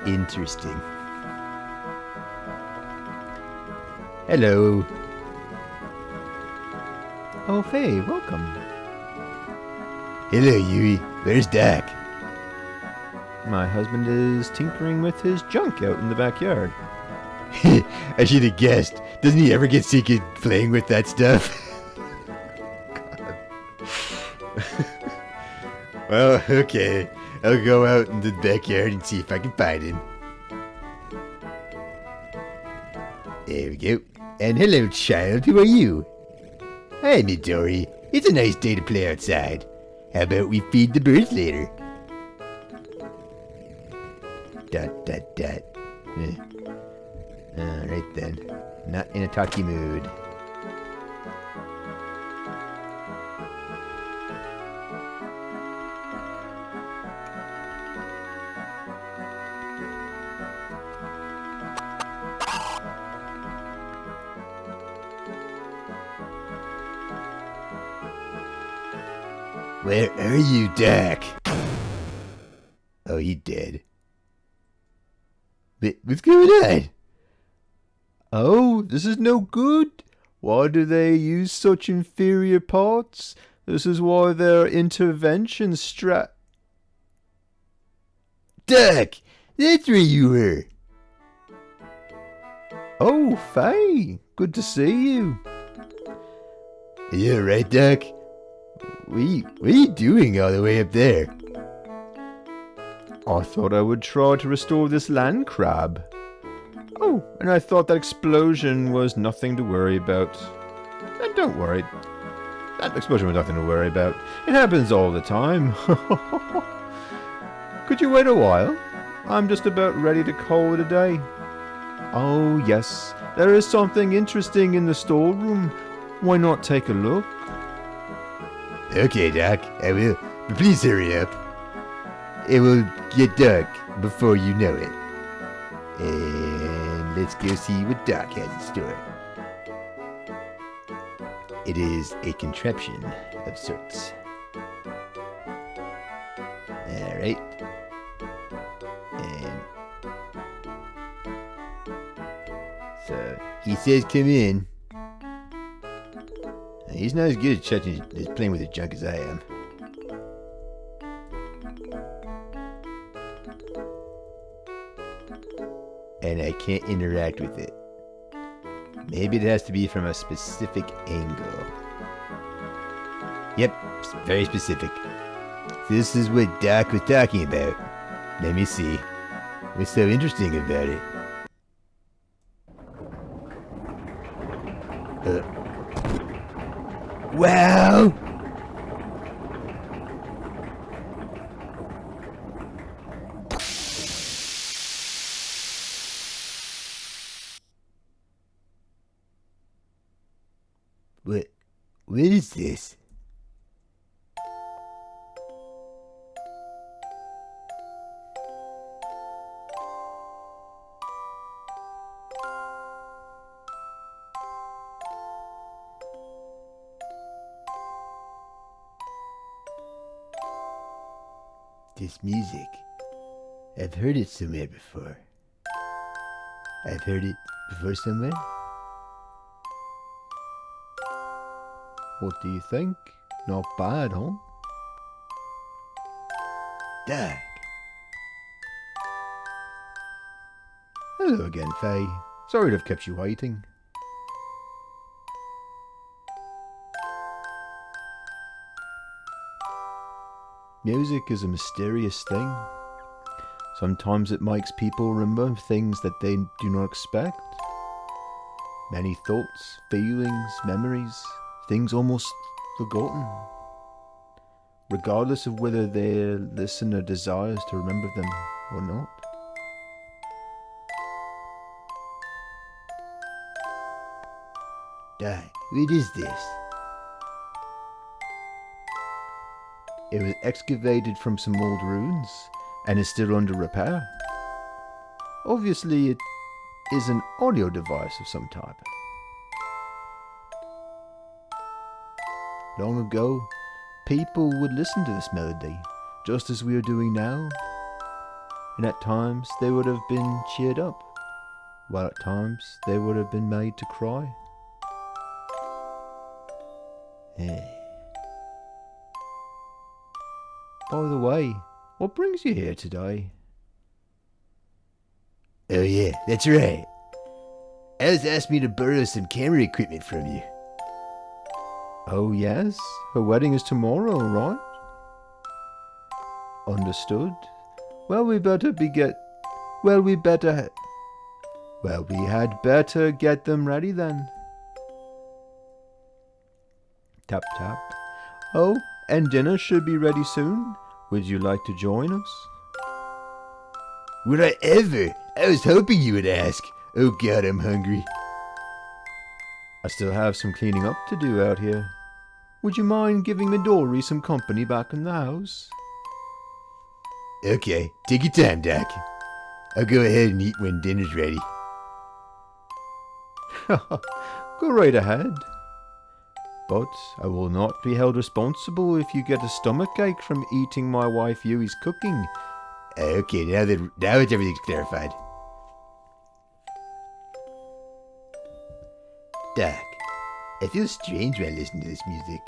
Speaker 6: Interesting. Hello.
Speaker 1: Oh, Faye, welcome.
Speaker 6: Hello, Yui. Where's Doc?
Speaker 1: My husband is tinkering with his junk out in the backyard.
Speaker 6: I should have guessed. Doesn't he ever get sick of playing with that stuff? Well, okay. I'll go out in the backyard and see if I can find him. There we go. And hello, child. Who are you? Hi, Midori. It's a nice day to play outside. How about we feed the birds later? Dot, dot, dot. Alright then. Not in a talky mood. Where are you, Doc? Oh, he dead. But what's going on?
Speaker 1: Oh, this is no good. Why do they use such inferior parts? This is why their intervention
Speaker 6: Doc! That's where you were!
Speaker 1: Oh, Faye, good to see you.
Speaker 6: Are you alright, Doc? What are you doing all the way up there?
Speaker 1: I thought I would try to restore this land crab. Oh, and I thought that explosion was nothing to worry about. And don't worry. That explosion was nothing to worry about. It happens all the time. Could you wait a while? I'm just about ready to call it a day. Oh, yes. There is something interesting in the storeroom. Why not take a look?
Speaker 6: Okay, Doc, I will. But please hurry up. It will get dark before you know it. And let's go see what Doc has in store. It is a contraption of sorts. Alright. And so he says come in. He's not as good at playing with his junk as I am. And I can't interact with it. Maybe it has to be from a specific angle. Yep, very specific. This is what Doc was talking about. Let me see. What's so interesting about it? Wow! What is this? This music. I've heard it somewhere before. I've heard it before somewhere.
Speaker 1: What do you think? Not bad, huh?
Speaker 6: Dag.
Speaker 1: Hello again, Faye. Sorry to have kept you waiting. Music is a mysterious thing. Sometimes it makes people remember things that they do not expect. Many thoughts, feelings, memories, things almost forgotten. Regardless of whether their listener desires to remember them or not.
Speaker 6: Dag. What is this?
Speaker 1: It was excavated from some old ruins and is still under repair. Obviously, it is an audio device of some type. Long ago, people would listen to this melody, just as we are doing now, and at times they would have been cheered up, while at times they would have been made to cry. By the way, what brings you here today?
Speaker 6: Oh yeah, that's right. Alice asked me to borrow some camera equipment from you.
Speaker 1: Oh yes? Her wedding is tomorrow, right? Understood. Well, we had better get them ready then. Tap tap. Oh, and dinner should be ready soon. Would you like to join us?
Speaker 6: Would I ever? I was hoping you would ask. Oh god, I'm hungry.
Speaker 1: I still have some cleaning up to do out here. Would you mind giving Midori some company back in the house?
Speaker 6: Okay, take your time, Doc. I'll go ahead and eat when dinner's ready.
Speaker 1: Go right ahead. But I will not be held responsible if you get a stomachache from eating my wife Yui's cooking.
Speaker 6: Okay, now that everything's clarified. Doc, I feel strange when I listen to this music.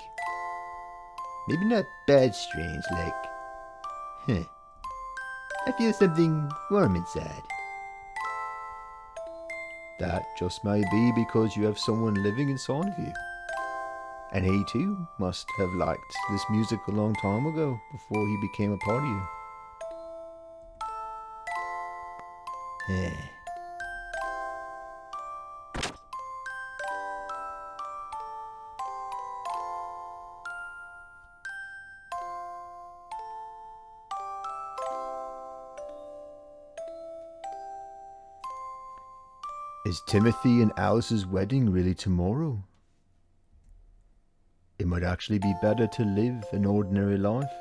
Speaker 6: Maybe not bad strange, like... I feel something warm inside.
Speaker 1: That just may be because you have someone living inside of you. And he too must have liked this music a long time ago, before he became a part of you. Is Timothy and Alice's wedding really tomorrow? It might actually be better to live an ordinary life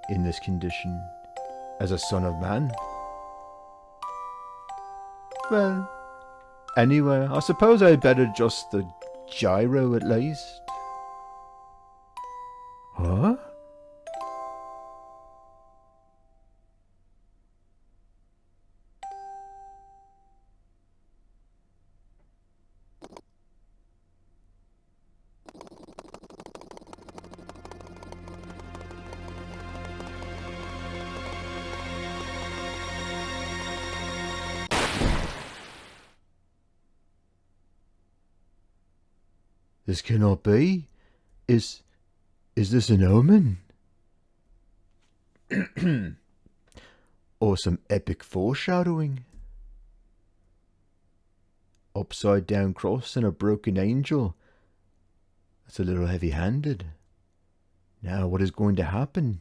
Speaker 1: in this condition as a son of man. Well, anyway, I suppose I'd better adjust the gyro at least. Huh? This cannot be. Is this an omen? Or some epic foreshadowing? Upside down cross and a broken angel. That's a little heavy-handed. Now what is going to happen?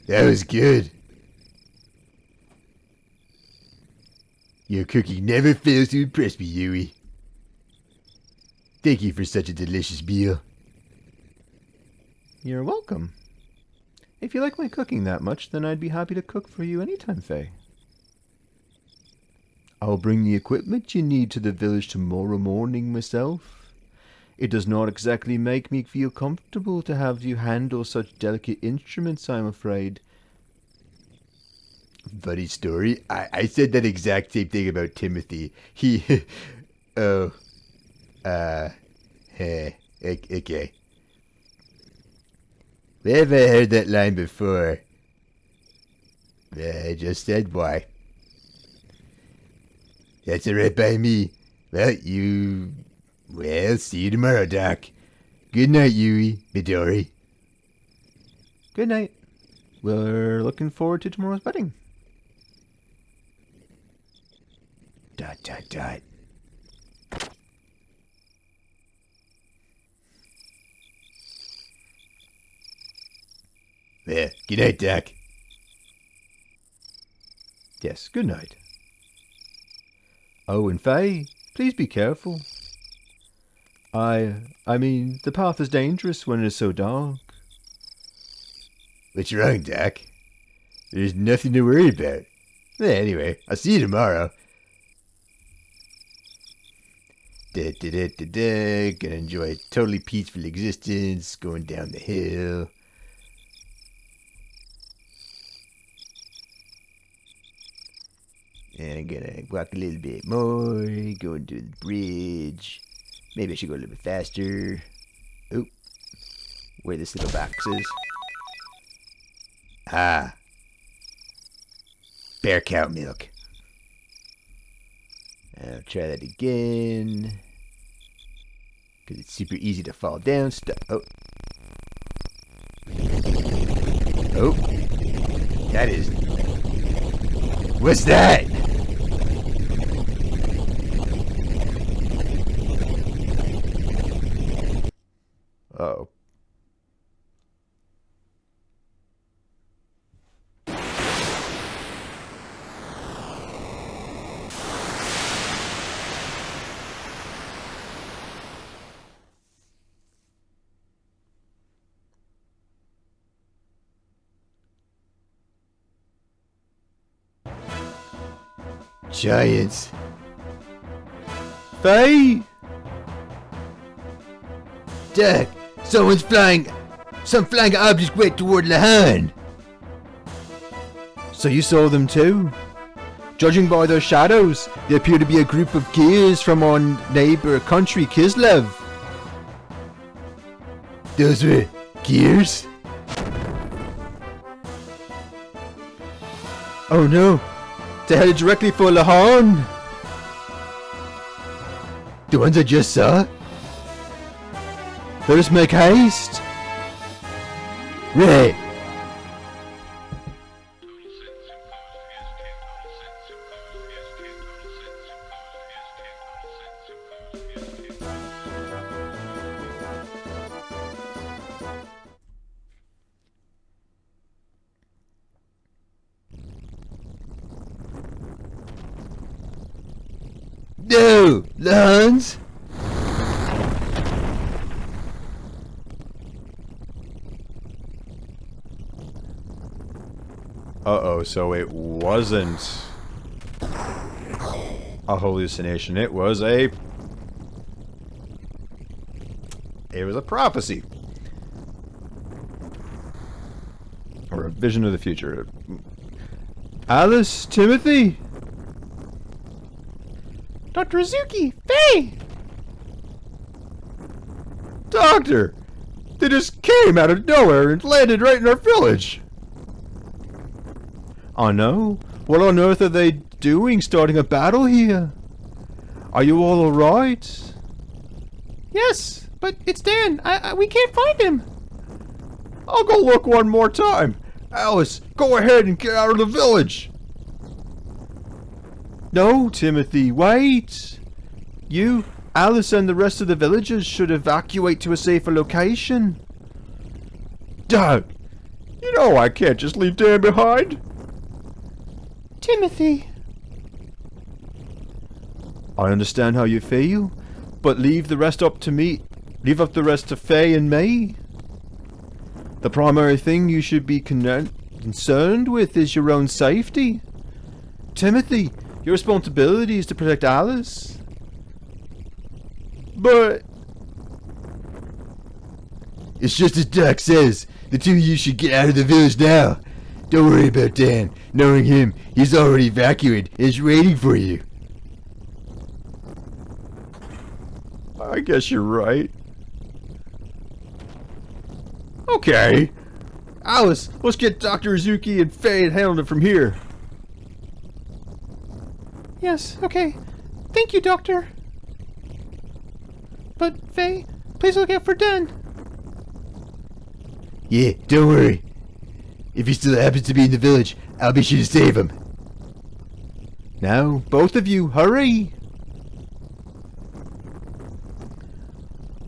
Speaker 6: That was good. Your cooking never fails to impress me, Yui. Thank you for such a delicious meal.
Speaker 1: You're welcome. If you like my cooking that much, then I'd be happy to cook for you anytime, Faye. I'll bring the equipment you need to the village tomorrow morning myself. It does not exactly make me feel comfortable to have you handle such delicate instruments, I'm afraid.
Speaker 6: Funny story. I said that exact same thing about Timothy. He... oh. Okay. Where have I heard that line before? I just said why. That's alright by me. Well, see you tomorrow, Doc. Good night, Yui, Midori.
Speaker 1: Good night. We're looking forward to tomorrow's wedding. ...
Speaker 6: Yeah, good night, Doc.
Speaker 1: Yes, good night. Oh, and Faye, please be careful. I mean, the path is dangerous when it is so dark.
Speaker 6: What's wrong, Doc? There's nothing to worry about. Anyway, I'll see you tomorrow. Gonna enjoy a totally peaceful existence, going down the hill. And I'm gonna walk a little bit more, going to the bridge. Maybe I should go a little bit faster. Oop. Where this little box is. Ah. Bear cow milk. I'll try that again. Because it's super easy to fall down. Oh. Oh. That is... What's that?
Speaker 1: Uh-oh.
Speaker 6: Giants.
Speaker 1: Faye!
Speaker 6: Doc, some flying object went toward Lahan.
Speaker 1: So you saw them too? Judging by their shadows, they appear to be a group of gears from our neighbor country, Kislev.
Speaker 6: Those were gears?
Speaker 1: Oh no! They headed directly for Lahan!
Speaker 6: The ones I just saw?
Speaker 1: Let us make haste!
Speaker 6: Right. No! Lance?
Speaker 1: Uh-oh, so it wasn't a hallucination. It was a prophecy. Or a vision of the future. Alice, Timothy?
Speaker 5: Dr. Azuki, Faye!
Speaker 1: Doctor! They just came out of nowhere and landed right in our village! Oh no? What on earth are they doing starting a battle here? Are you all alright?
Speaker 5: Yes, but it's Dan. We can't find him.
Speaker 1: I'll go look one more time. Alice, go ahead and get out of the village. No, Timothy, wait. You, Alice, and the rest of the villagers should evacuate to a safer location. Dad, you know I can't just leave Dan behind.
Speaker 5: Timothy.
Speaker 1: I understand how you feel, but leave the rest up to me. Leave up the rest to Faye and me. The primary thing you should be concerned with is your own safety. Timothy, your responsibility is to protect Alice. But...
Speaker 6: It's just as Doc says. The two of you should get out of the village now. Don't worry about Dan. Knowing him, he's already evacuated and is waiting for you.
Speaker 1: I guess you're right. Okay. Alice, let's get Dr. Izuki and Faye and handle it from here.
Speaker 5: Yes, okay. Thank you, Doctor. But, Faye, please look out for Dan.
Speaker 6: Yeah, don't worry. If he still happens to be in the village, I'll be sure to save him.
Speaker 1: Now, both of you, hurry!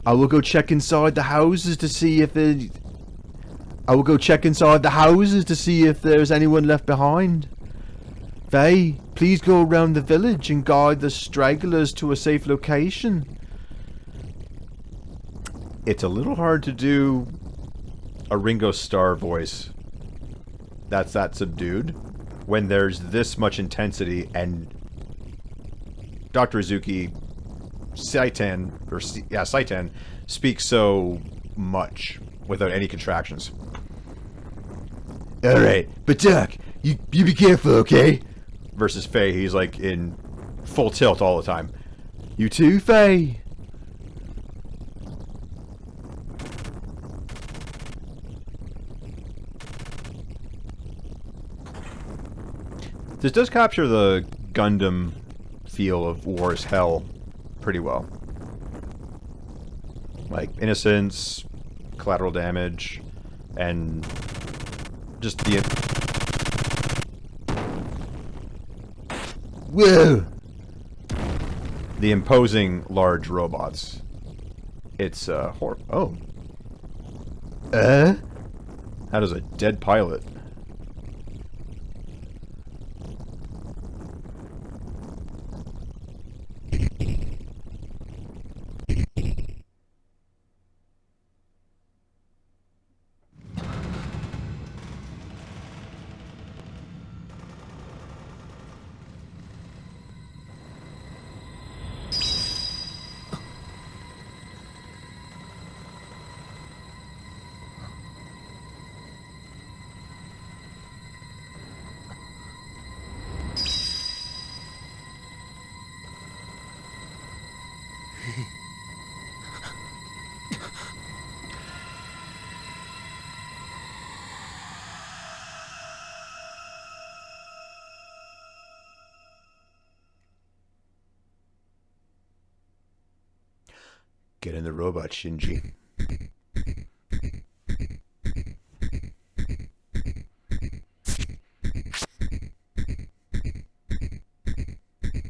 Speaker 1: I will go check inside the houses to see if there's anyone left behind. Faye, please go around the village and guide the stragglers to a safe location. It's a little hard to do a Ringo Starr voice that's that subdued when there's this much intensity and Dr. Izuki Saitan speaks so much without any contractions.
Speaker 6: Alright, but Doc, you be careful, okay?
Speaker 1: Versus Faye, he's like in full tilt all the time.
Speaker 6: You too, Faye?
Speaker 1: This does capture the Gundam feel of War's Hell pretty well. Like innocence, collateral damage, and just the...
Speaker 6: Whoa!
Speaker 1: The imposing large robots. It's horror. Oh. How does a dead pilot? Get in the robot, Shinji.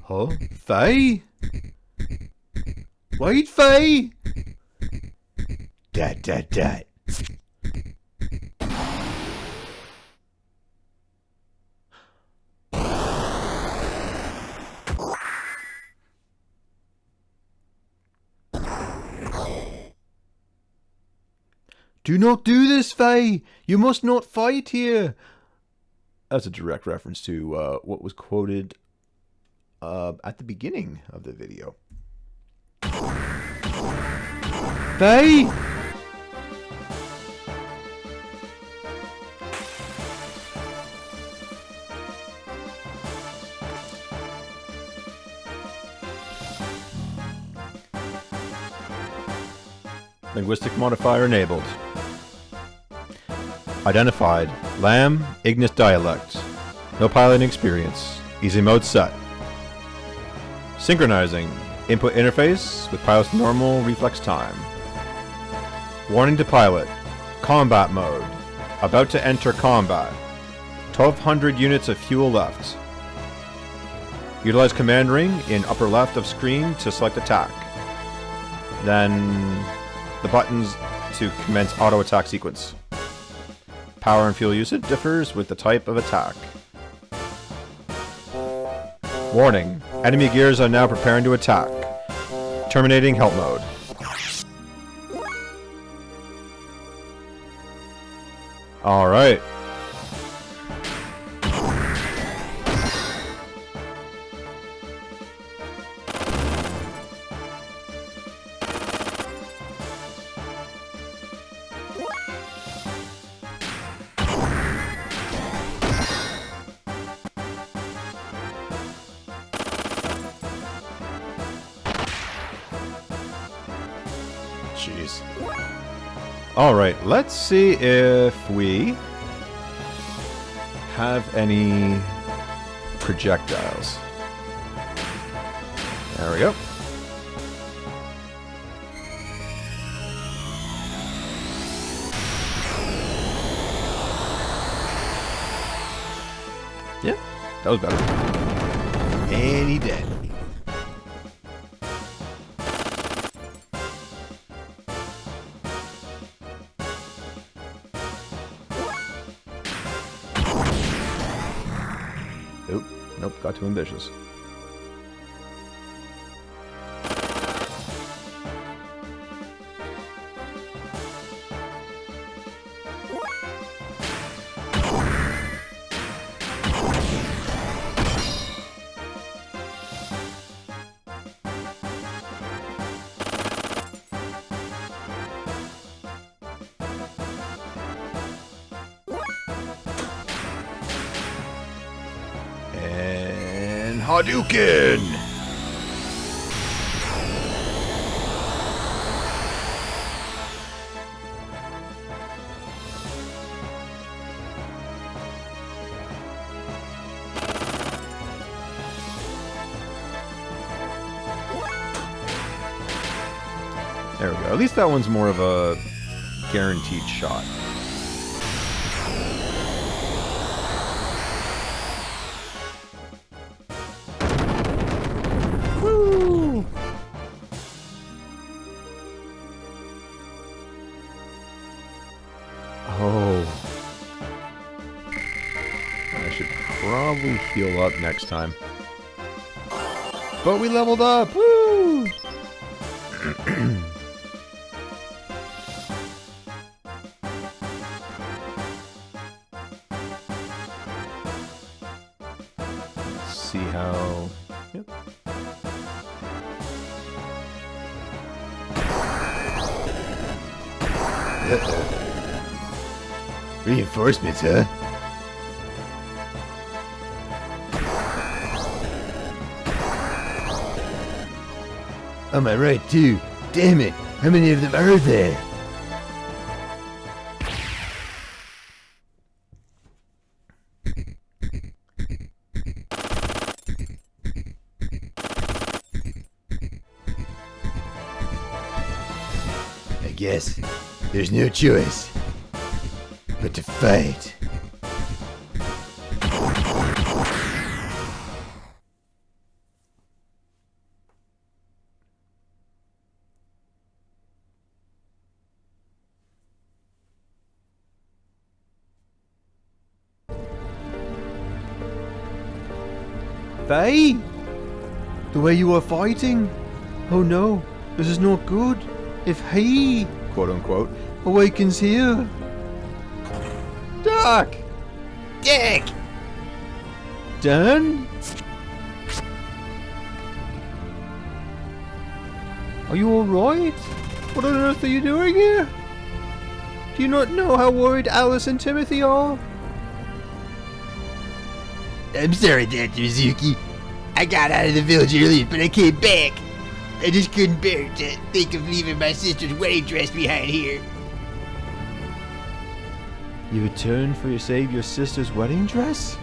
Speaker 1: Huh? Faye? Wait, Faye?
Speaker 6: Dot.
Speaker 1: Do not do this, Faye! You must not fight here! That's a direct reference to what was quoted at the beginning of the video. Faye! Linguistic modifier enabled. Identified. Lamb, Ignis dialect. No piloting experience. Easy mode set. Synchronizing. Input interface with pilot's normal reflex time. Warning to pilot. Combat mode. About to enter combat. 1200 units of fuel left. Utilize command ring in upper left of screen to select attack. Then the buttons to commence auto attack sequence. Power and fuel usage differs with the type of attack. Warning. Enemy gears are now preparing to attack. Terminating help mode. Alright. Jeez. Alright, let's see if we have any projectiles. There we go. Yeah, that was better.
Speaker 6: And he dead.
Speaker 1: Nope, got too ambitious. And Hadouken! There we go. At least that one's more of a guaranteed shot. Woo! Oh. I should probably heal up next time. But we leveled up! Woo! See how... Yep.
Speaker 6: Reinforcements, huh? Am I right, too? Damn it! How many of them are there? I guess there's no choice but to fight.
Speaker 1: Faye? The way you are fighting? Oh no, this is not good. If he, quote unquote, awakens here. Doc!
Speaker 6: Dick!
Speaker 1: Dan? Are you alright? What on earth are you doing here? Do you not know how worried Alice and Timothy are?
Speaker 6: I'm sorry, Dr. Mizuki. I got out of the village earlier, but I came back. I just couldn't bear to think of leaving my sister's wedding dress behind here.
Speaker 1: You returned for your sister's wedding dress?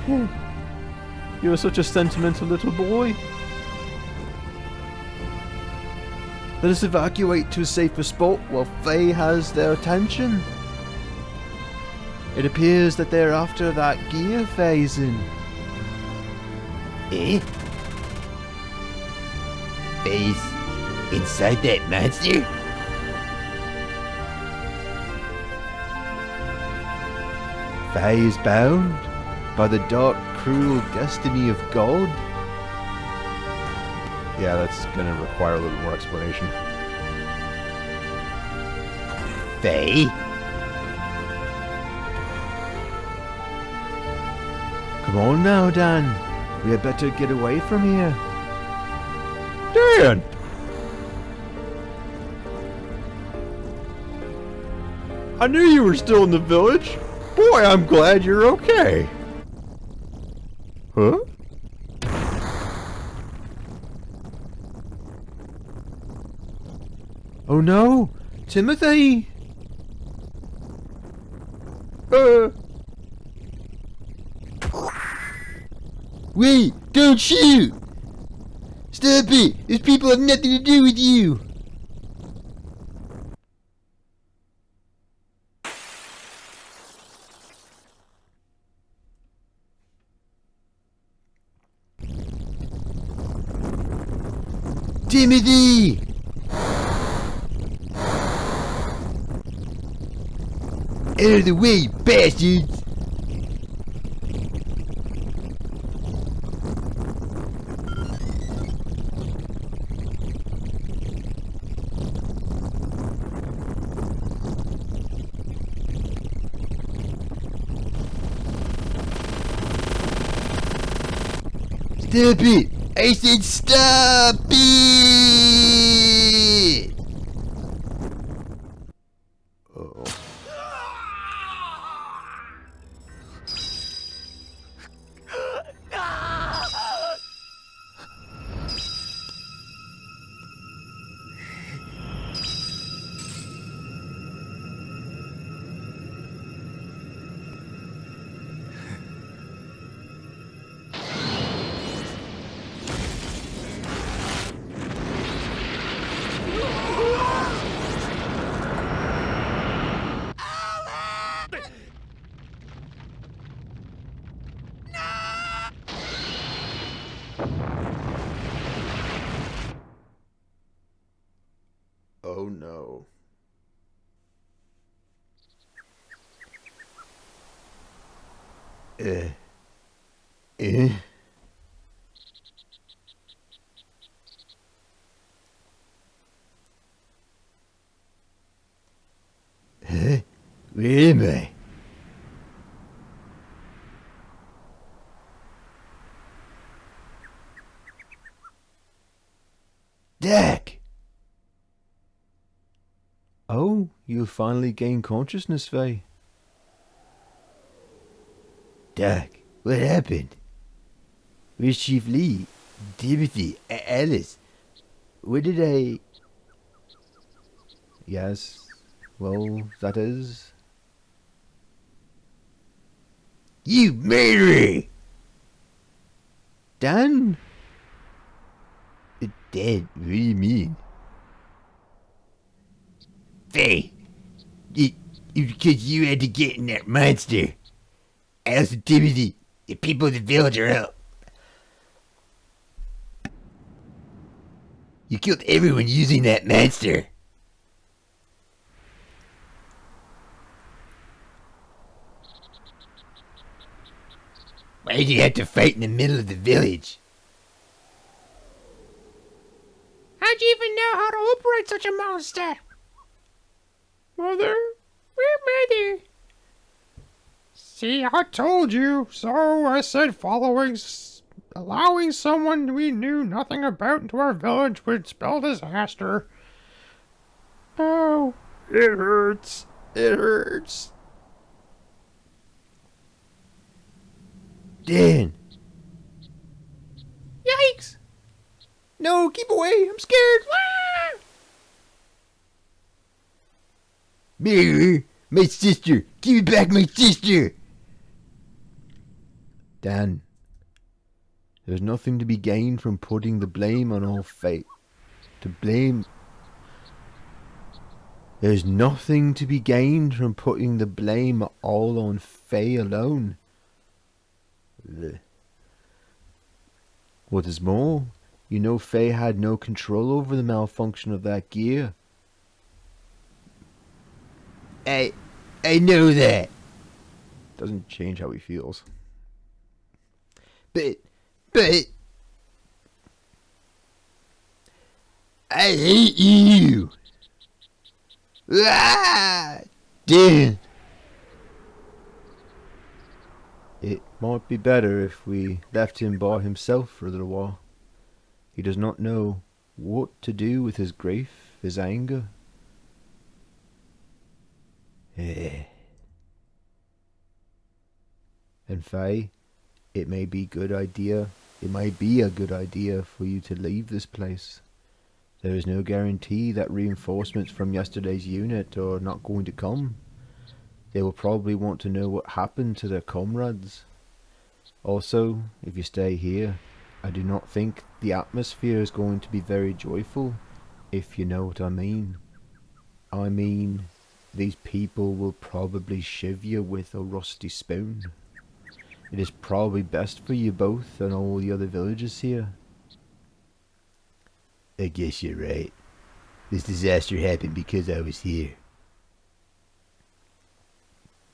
Speaker 1: You are such a sentimental little boy. Let us evacuate to a safer spot while Faye has their attention. It appears that they're after that gear phasing.
Speaker 6: Eh? Face inside that monster?
Speaker 1: Faye is bound by the dark
Speaker 6: cruel destiny of God?
Speaker 1: Yeah, that's gonna require a little more explanation.
Speaker 6: Faye? Come on now, Dan. We had better get away from here.
Speaker 1: Dan! I knew you were still in the village. Boy, I'm glad you're okay. Huh?
Speaker 6: Oh no! Timothy! Wait! Don't shoot! Stop it! These people have nothing to do with you! Timothy! Out of the way, bastards! Stop it! I said stop it!
Speaker 1: Uh-oh. Oh no.
Speaker 6: Eh? Huh? Where am I? Dak!
Speaker 1: Oh, you finally gained consciousness, Faye.
Speaker 6: Dak, what happened? Where's Chief Lee? Timothy? Alice? Where did I...
Speaker 1: Yes. Well, that is...
Speaker 6: You murderer!
Speaker 1: Dan?
Speaker 6: Dad, what do you mean? Faye! It was because you had to get in that monster. Alice and Timothy, the people of the village are out. You killed everyone using that monster. Why did you have to fight in the middle of the village?
Speaker 5: How'd you even know how to operate such a monster? Mother? Where, Mother? See, I told you. So I said allowing someone we knew nothing about into our village would spell disaster. Oh, it hurts. It hurts.
Speaker 6: Dan!
Speaker 5: Yikes! No, keep away. I'm scared. Ah!
Speaker 6: Mary, my sister! Give me back my sister!
Speaker 1: Dan, there's nothing to be gained from putting the blame on all fate. There's nothing to be gained from putting the blame all on Faye alone. What is more, you know Faye had no control over the malfunction of that gear.
Speaker 6: I know that.
Speaker 1: Doesn't change how he feels.
Speaker 6: But I hate you. Ah, damn.
Speaker 1: It might be better if we left him by himself for a little while. He does not know what to do with his grief, his anger.
Speaker 6: Eh.
Speaker 1: And Faye, it may be a good idea for you to leave this place. There is no guarantee that reinforcements from yesterday's unit are not going to come. They will probably want to know what happened to their comrades. Also, if you stay here, I do not think the atmosphere is going to be very joyful, if you know what I mean. I mean, these people will probably shiv you with a rusty spoon. It is probably best for you both and all the other villagers here.
Speaker 6: I guess you're right. This disaster happened because I was here.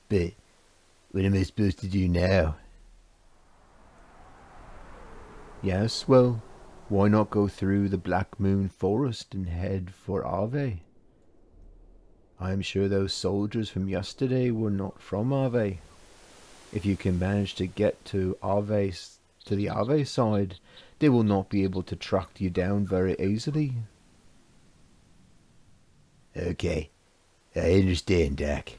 Speaker 6: But what am I supposed to do now?
Speaker 1: Yes, well, why not go through the Black Moon Forest and head for Ave? I am sure those soldiers from yesterday were not from Ave. If you can manage to get to the Ave side, they will not be able to track you down very easily.
Speaker 6: Okay, I understand, Doc.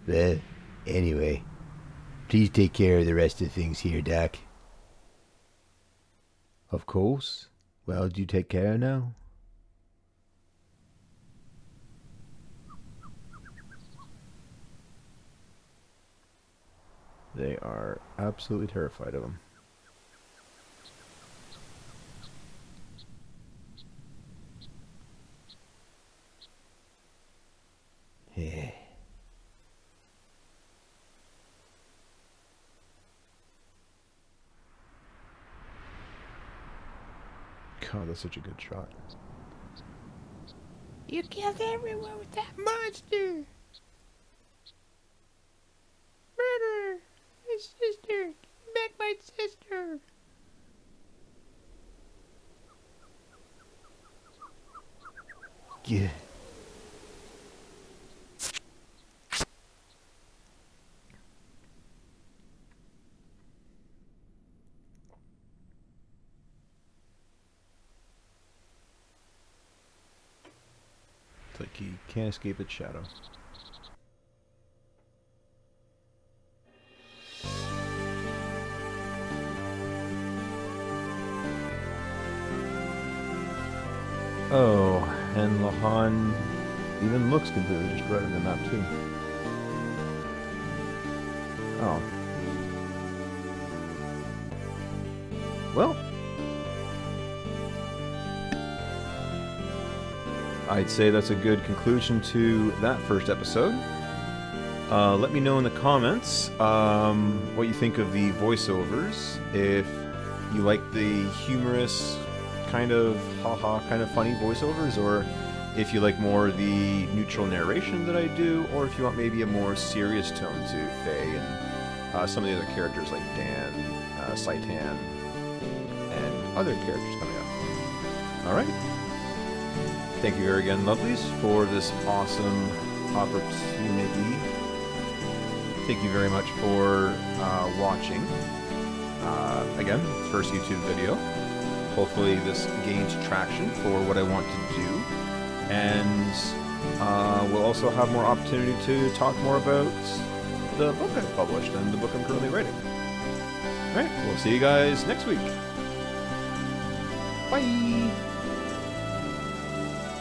Speaker 6: Well, anyway, please take care of the rest of things here, Doc.
Speaker 1: Of course. Well, do you take care now? They are absolutely terrified of him.
Speaker 6: Yeah.
Speaker 1: God, that's such a good shot.
Speaker 5: You killed everyone with that monster. Murderer. My sister. Give me back my sister.
Speaker 6: Yeah.
Speaker 1: It's like he can't escape its shadow. Oh, and Lahan even looks completely destroyed on the map too. Oh. Well, I'd say that's a good conclusion to that first episode. Let me know in the comments what you think of the voiceovers. If you like the humorous kind of haha kind of funny voiceovers, or if you like more the neutral narration that I do, or if you want maybe a more serious tone to Faye and some of the other characters like Dan, Saitan, and other characters coming up. Alright. Thank you very again, lovelies, for this awesome opportunity. Thank you very much for watching. Again, first YouTube video. Hopefully this gains traction for what I want to do. And we'll also have more opportunity to talk more about the book I've published and the book I'm currently writing. Alright, we'll see you guys next week. Bye!